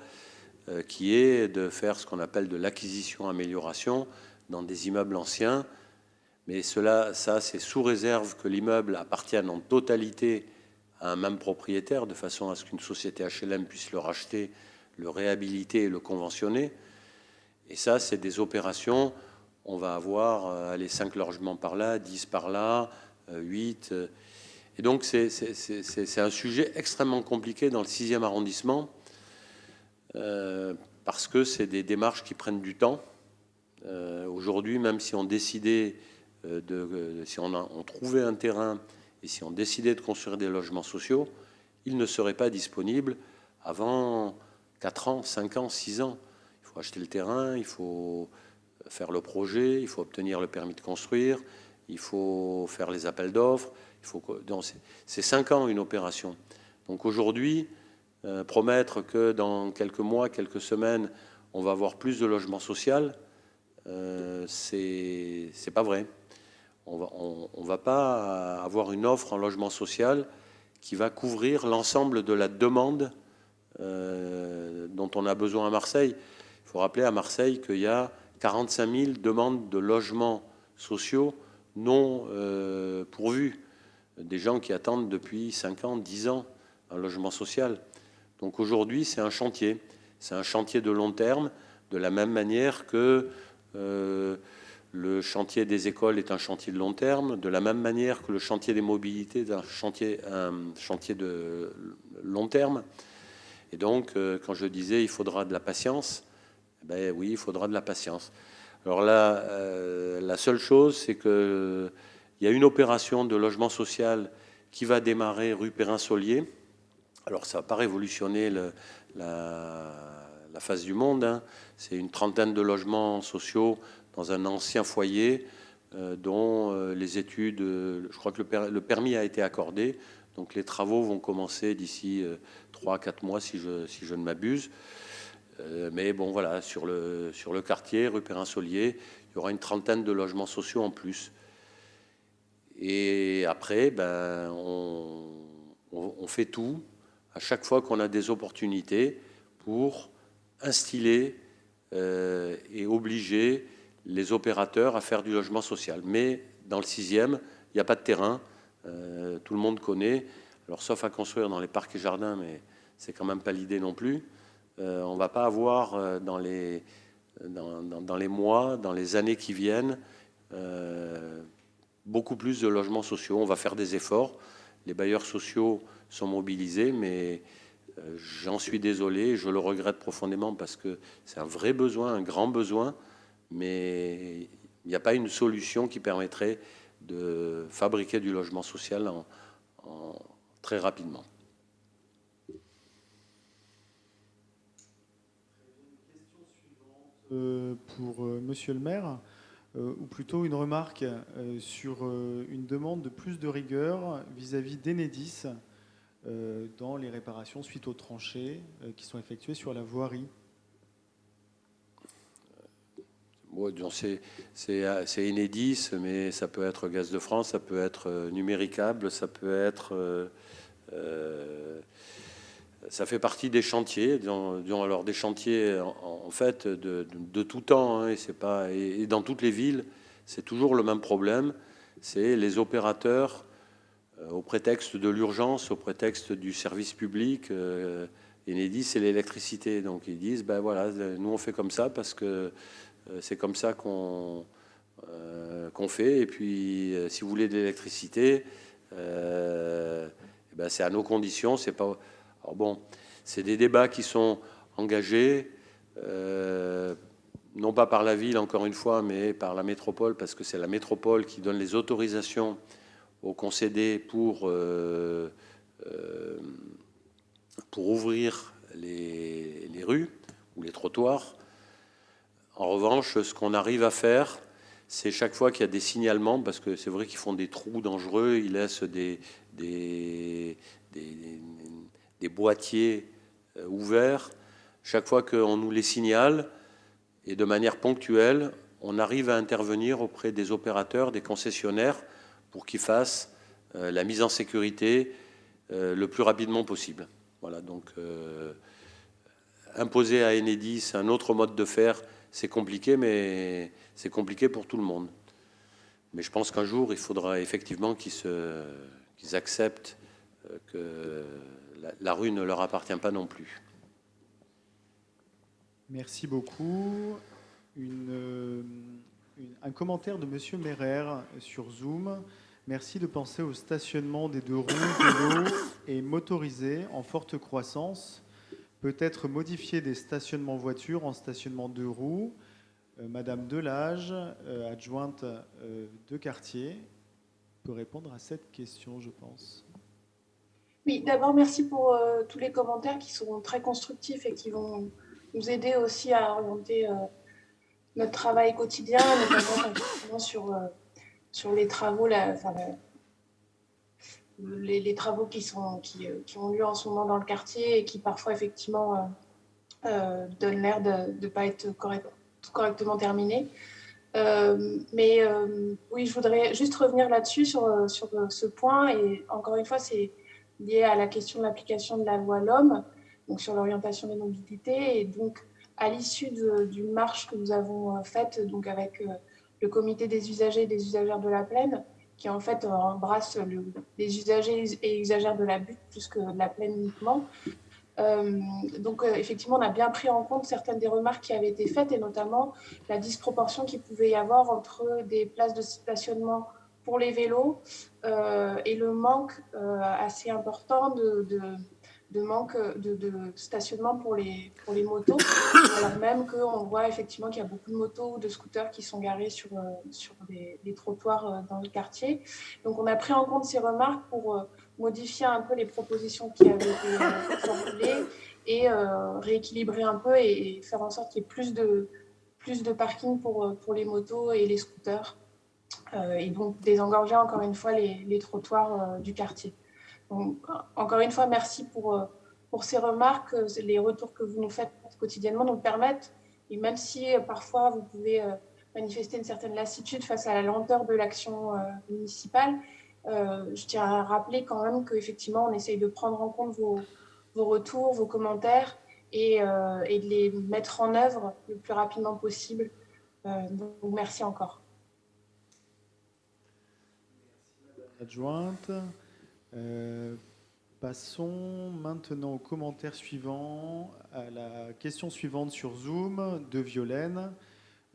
qui est de faire ce qu'on appelle de l'acquisition-amélioration dans des immeubles anciens. Mais ça, c'est sous réserve que l'immeuble appartienne en totalité à un même propriétaire, de façon à ce qu'une société HLM puisse le racheter, le réhabiliter et le conventionner. Et ça, c'est des opérations, on va avoir les 5 logements par là, 10 par là, 8. Et donc, c'est un sujet extrêmement compliqué dans le 6e arrondissement, parce que c'est des démarches qui prennent du temps. Aujourd'hui, même si on décidait si on trouvait un terrain et si on décidait de construire des logements sociaux, ils ne seraient pas disponibles avant 4 ans, 5 ans, 6 ans. Il faut acheter le terrain, il faut faire le projet, il faut obtenir le permis de construire, il faut faire les appels d'offres. C'est 5 ans une opération. Donc aujourd'hui, promettre que dans quelques mois, quelques semaines, on va avoir plus de logement social, c'est pas vrai. On va pas avoir une offre en logement social qui va couvrir l'ensemble de la demande dont on a besoin à Marseille. Il faut rappeler à Marseille qu'il y a 45 000 demandes de logements sociaux non pourvus. Des gens qui attendent depuis 5 ans, 10 ans un logement social. Donc aujourd'hui, c'est un chantier. C'est un chantier de long terme, de la même manière que le chantier des écoles est un chantier de long terme, de la même manière que le chantier des mobilités est un chantier de long terme. Et donc, quand je disais il faudra de la patience, ben oui, il faudra de la patience. Alors là, la seule chose, c'est qu'il y a une opération de logement social qui va démarrer rue Perrin-Saulier. Alors, ça ne va pas révolutionner la face du monde, hein. C'est une trentaine de logements sociaux dans un ancien foyer dont les études, je crois que le permis a été accordé. Donc les travaux vont commencer d'ici 3-4 mois, si je ne m'abuse. Mais bon, voilà, sur le quartier, rue Perrin-Saulier, il y aura une trentaine de logements sociaux en plus. Et après, ben, on fait tout, à chaque fois qu'on a des opportunités, pour instiller et obliger les opérateurs à faire du logement social. Mais dans le 6e, il n'y a pas de terrain. Tout le monde connaît. Alors, sauf à construire dans les parcs et jardins, mais c'est quand même pas l'idée non plus. On ne va pas avoir dans les mois, dans les années qui viennent, beaucoup plus de logements sociaux. On va faire des efforts. Les bailleurs sociaux sont mobilisés, mais j'en suis désolé, je le regrette profondément parce que c'est un vrai besoin, un grand besoin, mais il n'y a pas une solution qui permettrait de fabriquer du logement social très rapidement. Pour Monsieur le maire, ou plutôt une remarque sur une demande de plus de rigueur vis-à-vis d'Enedis dans les réparations suite aux tranchées qui sont effectuées sur la voirie. Bon, c'est Enedis, mais ça peut être Gaz de France, ça peut être Numéricable, ça peut être... ça fait partie des chantiers, alors des chantiers en fait de tout temps, hein, et dans toutes les villes, c'est toujours le même problème, c'est les opérateurs au prétexte de l'urgence, au prétexte du service public. Enedis, c'est l'électricité, donc ils disent ben voilà, nous on fait comme ça parce que c'est comme ça qu'on fait, et puis si vous voulez de l'électricité, ben, c'est à nos conditions, c'est pas... Alors bon, c'est des débats qui sont engagés, non pas par la ville, encore une fois, mais par la métropole, parce que c'est la métropole qui donne les autorisations aux concédés pour ouvrir les rues ou les trottoirs. En revanche, ce qu'on arrive à faire, c'est chaque fois qu'il y a des signalements, parce que c'est vrai qu'ils font des trous dangereux, ils laissent des boîtiers ouverts. Chaque fois qu'on nous les signale, et de manière ponctuelle, on arrive à intervenir auprès des opérateurs, des concessionnaires, pour qu'ils fassent la mise en sécurité le plus rapidement possible. Voilà, donc imposer à Enedis un autre mode de faire, c'est compliqué, mais c'est compliqué pour tout le monde. Mais je pense qu'un jour, il faudra effectivement qu'ils acceptent que la rue ne leur appartient pas non plus. Merci beaucoup. Un commentaire de Monsieur Merer sur Zoom. Merci de penser au stationnement des 2 roues, vélos et motorisés en forte croissance. Peut-être modifier des stationnements voitures en stationnement 2 roues. Madame Delage, adjointe de quartier, peut répondre à cette question, je pense. Oui, d'abord, merci pour tous les commentaires qui sont très constructifs et qui vont nous aider aussi à orienter notre travail quotidien, notamment sur les travaux, les travaux qui ont lieu en ce moment dans le quartier et qui parfois effectivement donnent l'air de ne pas être correctement terminés. Oui, je voudrais juste revenir là-dessus, sur ce point. Et encore une fois, c'est lié à la question de l'application de la loi LOM, donc sur l'orientation des mobilités. Et donc, à l'issue d'une marche que nous avons faite donc avec le comité des usagers et des usagères de la Plaine, qui en fait embrasse les usagers et usagères de la butte plus que de la Plaine uniquement. Effectivement, on a bien pris en compte certaines des remarques qui avaient été faites, et notamment la disproportion qu'il pouvait y avoir entre des places de stationnement pour les vélos et le manque assez important de stationnement pour les motos, alors même qu'on voit effectivement qu'il y a beaucoup de motos ou de scooters qui sont garés sur les trottoirs dans le quartier. Donc on a pris en compte ces remarques pour modifier un peu les propositions qui avaient été formulées et rééquilibrer un peu et faire en sorte qu'il y ait plus de parking pour les motos et les scooters, et donc désengorger encore une fois les trottoirs du quartier. Donc, encore une fois, merci pour ces remarques. Les retours que vous nous faites quotidiennement nous permettent, et même si parfois vous pouvez manifester une certaine lassitude face à la lenteur de l'action municipale, je tiens à rappeler quand même qu'effectivement, on essaye de prendre en compte vos retours, vos commentaires, et de les mettre en œuvre le plus rapidement possible. Donc, merci encore. Adjointe. Passons maintenant au commentaire suivant, à la question suivante sur Zoom de Violaine.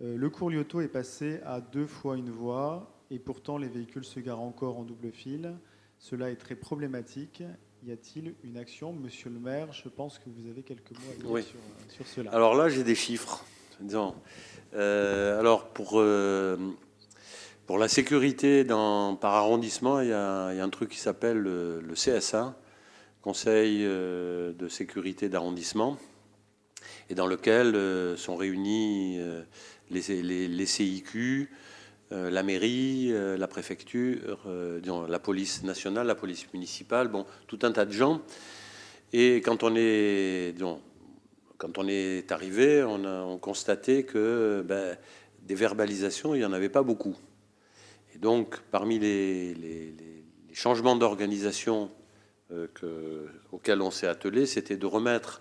Le cours Lyoto est passé à 2 fois une voie et pourtant les véhicules se garent encore en double fil. Cela est très problématique. Y a-t-il une action? Monsieur le maire, je pense que vous avez quelques mots à dire sur cela. Alors là, j'ai des chiffres. Alors pour la sécurité par arrondissement, il y a un truc qui s'appelle le CSA, Conseil de sécurité d'arrondissement, et dans lequel sont réunis les CIQ, la mairie, la préfecture, la police nationale, la police municipale, bon, tout un tas de gens. Et quand on est arrivé, on constatait que des verbalisations, il n'y en avait pas beaucoup. Et donc, parmi les changements d'organisation auxquels on s'est attelé, c'était de remettre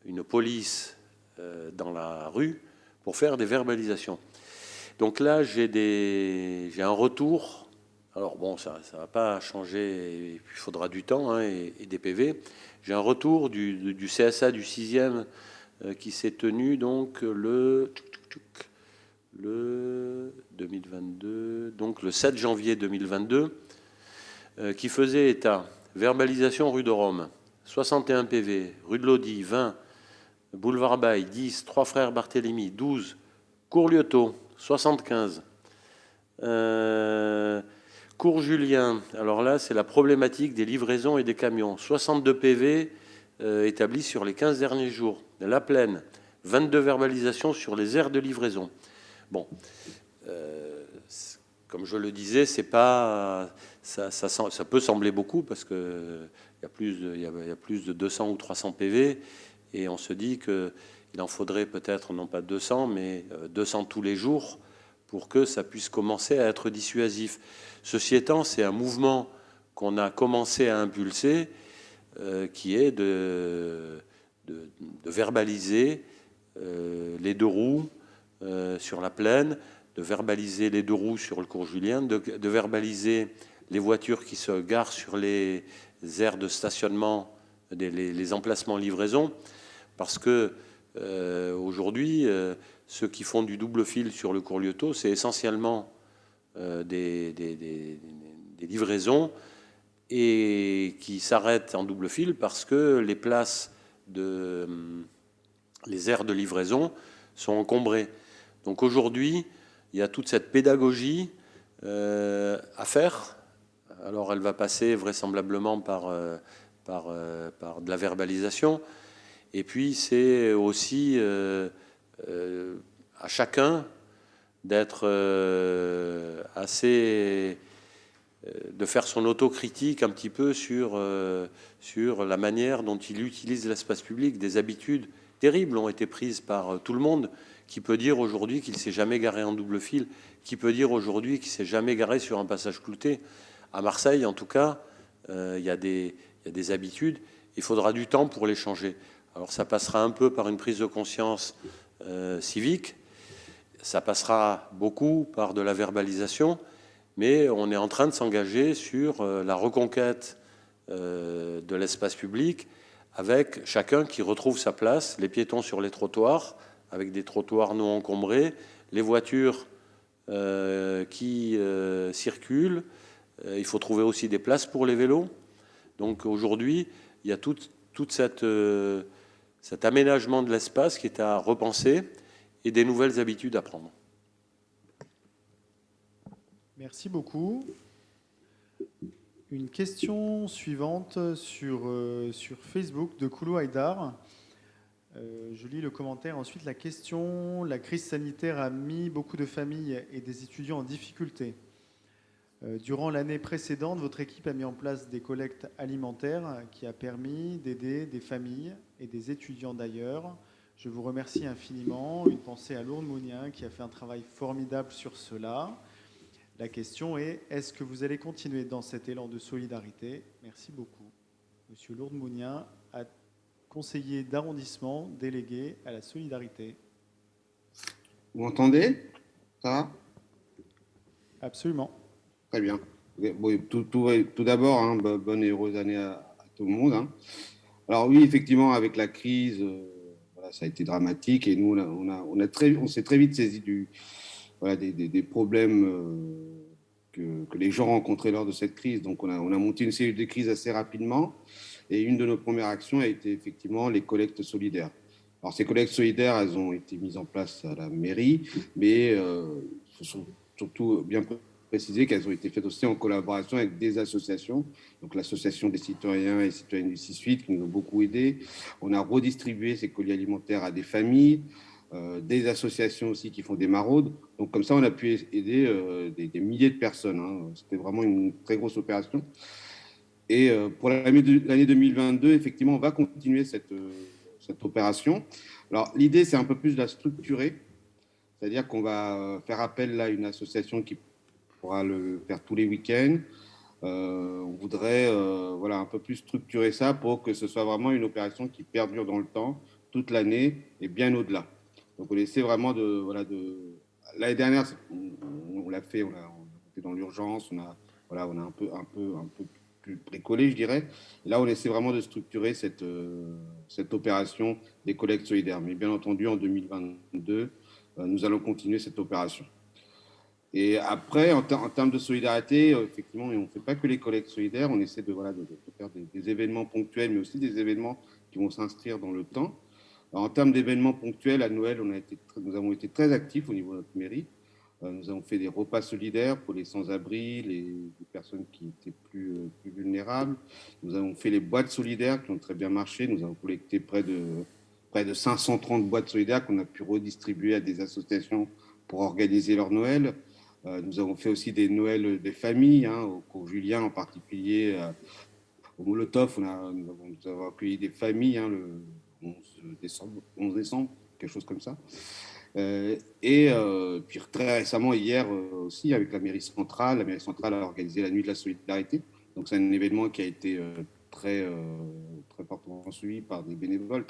une police dans la rue pour faire des verbalisations. Donc là, j'ai un retour. Alors bon, ça ne va pas changer, il faudra du temps et des PV. J'ai un retour du CSA du 6e qui s'est tenu donc le 2022, donc le 7 janvier 2022, qui faisait état: verbalisation rue de Rome, 61 PV, rue de Lodi, 20, boulevard Baille, 10, 3 frères Barthélemy, 12, cours Lyoto, 75, cours Julien. Alors là, c'est la problématique des livraisons et des camions, 62 PV établis sur les 15 derniers jours. La Plaine, 22 verbalisations sur les aires de livraison. Bon, comme je le disais, c'est pas, ça peut sembler beaucoup parce que il y a plus de 200 ou 300 PV, et on se dit qu'il en faudrait peut-être non pas 200, mais 200 tous les jours pour que ça puisse commencer à être dissuasif. Ceci étant, c'est un mouvement qu'on a commencé à impulser, qui est de verbaliser les 2 roues sur la Plaine, de verbaliser les 2 roues sur le cours Julien, de verbaliser les voitures qui se garent sur les aires de stationnement, les emplacements livraison, parce que aujourd'hui, ceux qui font du double fil sur le cours Lyoto, c'est essentiellement des livraisons, et qui s'arrêtent en double fil parce que les places les aires de livraison sont encombrées. Donc aujourd'hui, il y a toute cette pédagogie à faire. Alors elle va passer vraisemblablement par de la verbalisation. Et puis c'est aussi à chacun d'être assez de faire son autocritique un petit peu sur la manière dont il utilise l'espace public. Des habitudes terribles ont été prises par tout le monde. Qui peut dire aujourd'hui qu'il s'est jamais garé en double fil? Qui peut dire aujourd'hui qu'il s'est jamais garé sur un passage clouté? À Marseille, en tout cas, il y a des habitudes. Il faudra du temps pour les changer. Alors ça passera un peu par une prise de conscience civique. Ça passera beaucoup par de la verbalisation. Mais on est en train de s'engager sur la reconquête de l'espace public avec chacun qui retrouve sa place, les piétons sur les trottoirs, avec des trottoirs non encombrés, les voitures qui circulent. Il faut trouver aussi des places pour les vélos. Donc aujourd'hui, il y a tout cet aménagement de l'espace qui est à repenser et des nouvelles habitudes à prendre. Merci beaucoup. Une question suivante sur Facebook de Koulou Haïdar. Je lis le commentaire. Ensuite, la question. La crise sanitaire a mis beaucoup de familles et des étudiants en difficulté. Durant l'année précédente, votre équipe a mis en place des collectes alimentaires qui a permis d'aider des familles et des étudiants d'ailleurs. Je vous remercie infiniment. Une pensée à Lourdes Mounien qui a fait un travail formidable sur cela. La question est, est-ce que vous allez continuer dans cet élan de solidarité? Merci beaucoup. Monsieur Lourdes Mounien, conseiller d'arrondissement délégué à la solidarité. Vous m'entendez? Ça va? Absolument. Très bien. Bon, tout d'abord, hein, bonne et heureuse année à tout le monde. Hein. Alors oui, effectivement, avec la crise, voilà, ça a été dramatique et nous, on s'est très vite saisi des problèmes que les gens rencontraient lors de cette crise. Donc on a monté une cellule de crise assez rapidement et une de nos premières actions a été effectivement les collectes solidaires. Alors ces collectes solidaires, elles ont été mises en place à la mairie, mais il faut surtout bien préciser qu'elles ont été faites aussi en collaboration avec des associations, donc l'association des citoyens et citoyennes du 6-8 qui nous ont beaucoup aidés. On a redistribué ces colis alimentaires à des familles, des associations aussi qui font des maraudes. Donc comme ça, on a pu aider des milliers de personnes. Hein. C'était vraiment une très grosse opération. Et pour l'année 2022, effectivement, on va continuer cette opération. Alors l'idée, c'est un peu plus de la structurer, c'est-à-dire qu'on va faire appel là, à une association qui pourra le faire tous les week-ends. On voudrait voilà, un peu plus structurer ça pour que ce soit vraiment une opération qui perdure dans le temps, toute l'année et bien au-delà. Donc on essaie vraiment l'année dernière, on l'a fait, on était dans l'urgence, on a un peu plus bricolé, je dirais. Et là, on essaie vraiment de structurer cette opération des collectes solidaires. Mais bien entendu, en 2022, nous allons continuer cette opération. Et après, en termes de solidarité, effectivement, on ne fait pas que les collectes solidaires, on essaie de faire des événements ponctuels, mais aussi des événements qui vont s'inscrire dans le temps. Alors, en termes d'événements ponctuels, à Noël, nous avons été très actifs au niveau de notre mairie. Nous avons fait des repas solidaires pour les sans-abri, les personnes qui étaient plus vulnérables. Nous avons fait les boîtes solidaires qui ont très bien marché. Nous avons collecté près de 530 boîtes solidaires qu'on a pu redistribuer à des associations pour organiser leur Noël. Nous avons fait aussi des Noëls des familles, hein, au cours Julien en particulier. Au Molotov, nous avons accueilli des familles hein, le 11 décembre, quelque chose comme ça. Puis très récemment, hier aussi, avec la mairie centrale a organisé la nuit de la solidarité. Donc c'est un événement qui a été très fortement suivi par des bénévoles,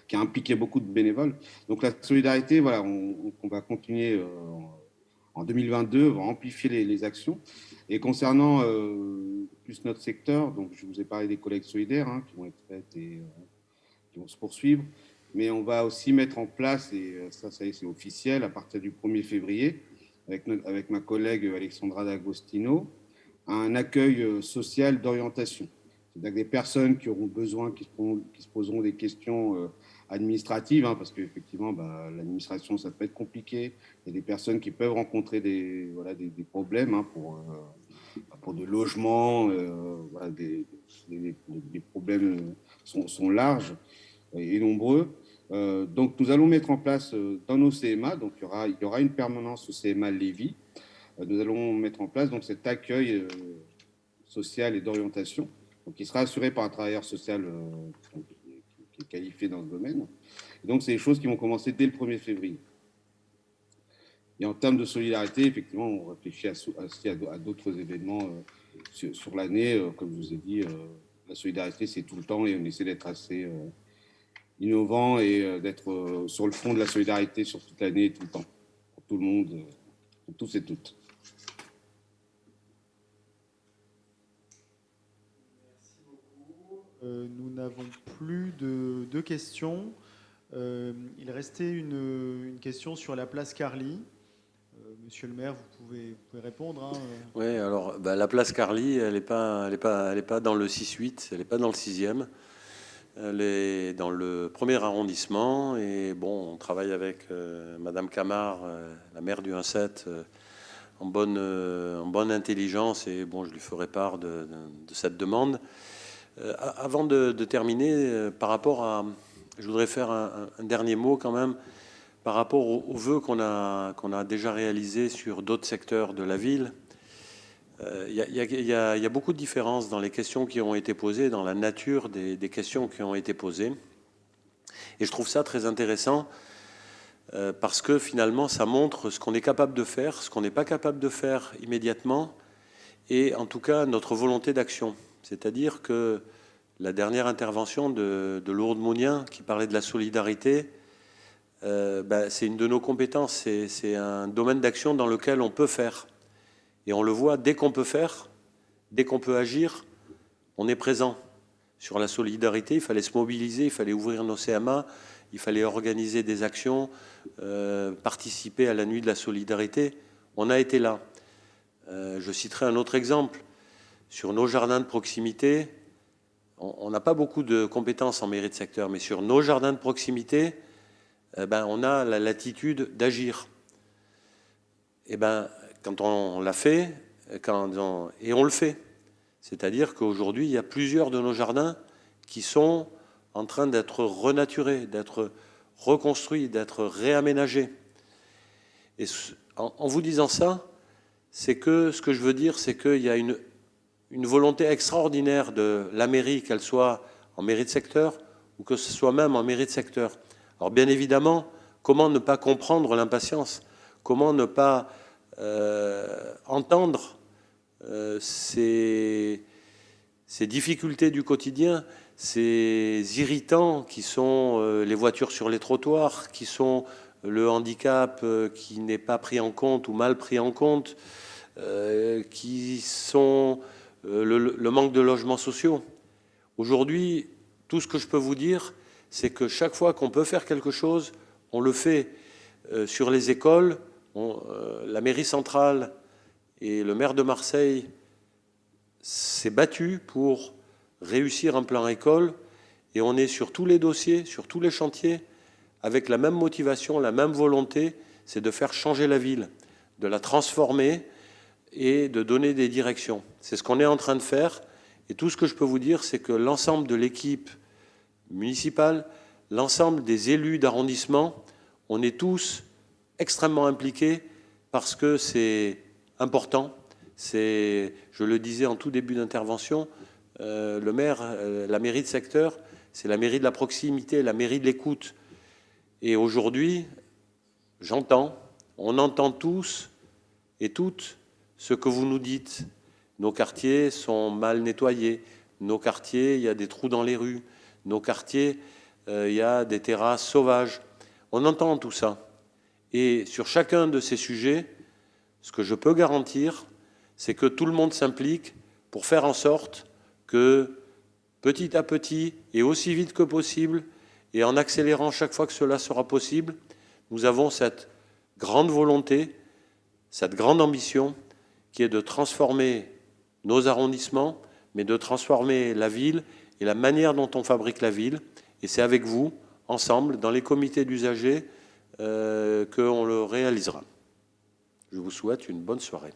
qui a impliqué beaucoup de bénévoles. Donc la solidarité, voilà, on va continuer en 2022, on va amplifier les actions. Et concernant plus notre secteur, donc je vous ai parlé des collectes solidaires hein, qui vont être faites et qui vont se poursuivre. Mais on va aussi mettre en place, et ça y est, c'est officiel, à partir du 1er février, avec ma collègue Alexandra D'Agostino, un accueil social d'orientation. C'est-à-dire des personnes qui auront besoin, qui se poseront des questions administratives, hein, parce qu'effectivement, l'administration, ça peut être compliqué. Il y a des personnes qui peuvent rencontrer des problèmes hein, pour de logement. Les problèmes sont larges et nombreux. Donc, nous allons mettre en place dans nos CMA, donc il y aura une permanence au CMA Lévis. Nous allons mettre en place donc, cet accueil social et d'orientation, qui sera assuré par un travailleur social qui est qualifié dans ce domaine. Et donc, c'est des choses qui vont commencer dès le 1er février. Et en termes de solidarité, effectivement, on réfléchit à d'autres événements sur l'année. Comme je vous ai dit, la solidarité, c'est tout le temps et on essaie d'être assez innovant et d'être sur le front de la solidarité sur toute l'année et tout le temps, pour tout le monde, pour tous et toutes. Nous n'avons plus de questions. Il restait une question sur la place Carly. Monsieur le maire, vous pouvez répondre. Hein. Oui, alors la place Carly, elle n'est pas dans le 6-8, elle n'est pas dans le 6e. Elle est dans le 1er arrondissement. Et bon, on travaille avec Madame Camard, la maire du 1-7, en bonne intelligence. Et bon, je lui ferai part de cette demande. Avant de terminer, par rapport à... Je voudrais faire un dernier mot quand même par rapport aux vœux qu'on a déjà réalisés sur d'autres secteurs de la ville. Il y a beaucoup de différences dans les questions qui ont été posées, dans la nature des questions qui ont été posées. Et je trouve ça très intéressant parce que finalement, ça montre ce qu'on est capable de faire, ce qu'on n'est pas capable de faire immédiatement, et en tout cas notre volonté d'action. C'est-à-dire que la dernière intervention de Lourdes Mounien, qui parlait de la solidarité, c'est une de nos compétences, c'est un domaine d'action dans lequel on peut faire. Et on le voit, dès qu'on peut faire, dès qu'on peut agir, on est présent. Sur la solidarité, il fallait se mobiliser, il fallait ouvrir nos CMA, il fallait organiser des actions, participer à la nuit de la solidarité. On a été là. Je citerai un autre exemple. Sur nos jardins de proximité, on n'a pas beaucoup de compétences en mairie de secteur, mais sur nos jardins de proximité, on a la latitude d'agir. Et quand on l'a fait, et on le fait. C'est-à-dire qu'aujourd'hui, il y a plusieurs de nos jardins qui sont en train d'être renaturés, d'être reconstruits, d'être réaménagés. Et en vous disant ça, c'est que ce que je veux dire, c'est qu'il y a une volonté extraordinaire de la mairie, qu'elle soit en mairie de secteur ou que ce soit même en mairie de secteur. Alors bien évidemment, comment ne pas comprendre l'impatience? Comment ne pas entendre ces difficultés du quotidien, ces irritants qui sont les voitures sur les trottoirs, qui sont le handicap qui n'est pas pris en compte ou mal pris en compte, qui sont le manque de logements sociaux. Aujourd'hui, tout ce que je peux vous dire, c'est que chaque fois qu'on peut faire quelque chose, on le fait. Sur les écoles, la mairie centrale et le maire de Marseille s'est battu pour réussir un plan école, et on est sur tous les dossiers, sur tous les chantiers, avec la même motivation, la même volonté, c'est de faire changer la ville, de la transformer et de donner des directions. C'est ce qu'on est en train de faire, et tout ce que je peux vous dire, c'est que l'ensemble de l'équipe municipale, l'ensemble des élus d'arrondissement, on est tous extrêmement impliqués parce que c'est important. Je le disais en tout début d'intervention, le maire, la mairie de secteur, c'est la mairie de la proximité, la mairie de l'écoute. Et aujourd'hui, on entend tous et toutes ce que vous nous dites. Nos quartiers sont mal nettoyés. Nos quartiers, il y a des trous dans les rues. Nos quartiers, il y a des terrasses sauvages. On entend tout ça. Et sur chacun de ces sujets, ce que je peux garantir, c'est que tout le monde s'implique pour faire en sorte que, petit à petit et aussi vite que possible, et en accélérant chaque fois que cela sera possible, nous avons cette grande volonté, cette grande ambition qui est de transformer nos arrondissements, mais de transformer la ville et la manière dont on fabrique la ville. Et c'est avec vous, ensemble, dans les comités d'usagers, qu'on le réalisera. Je vous souhaite une bonne soirée.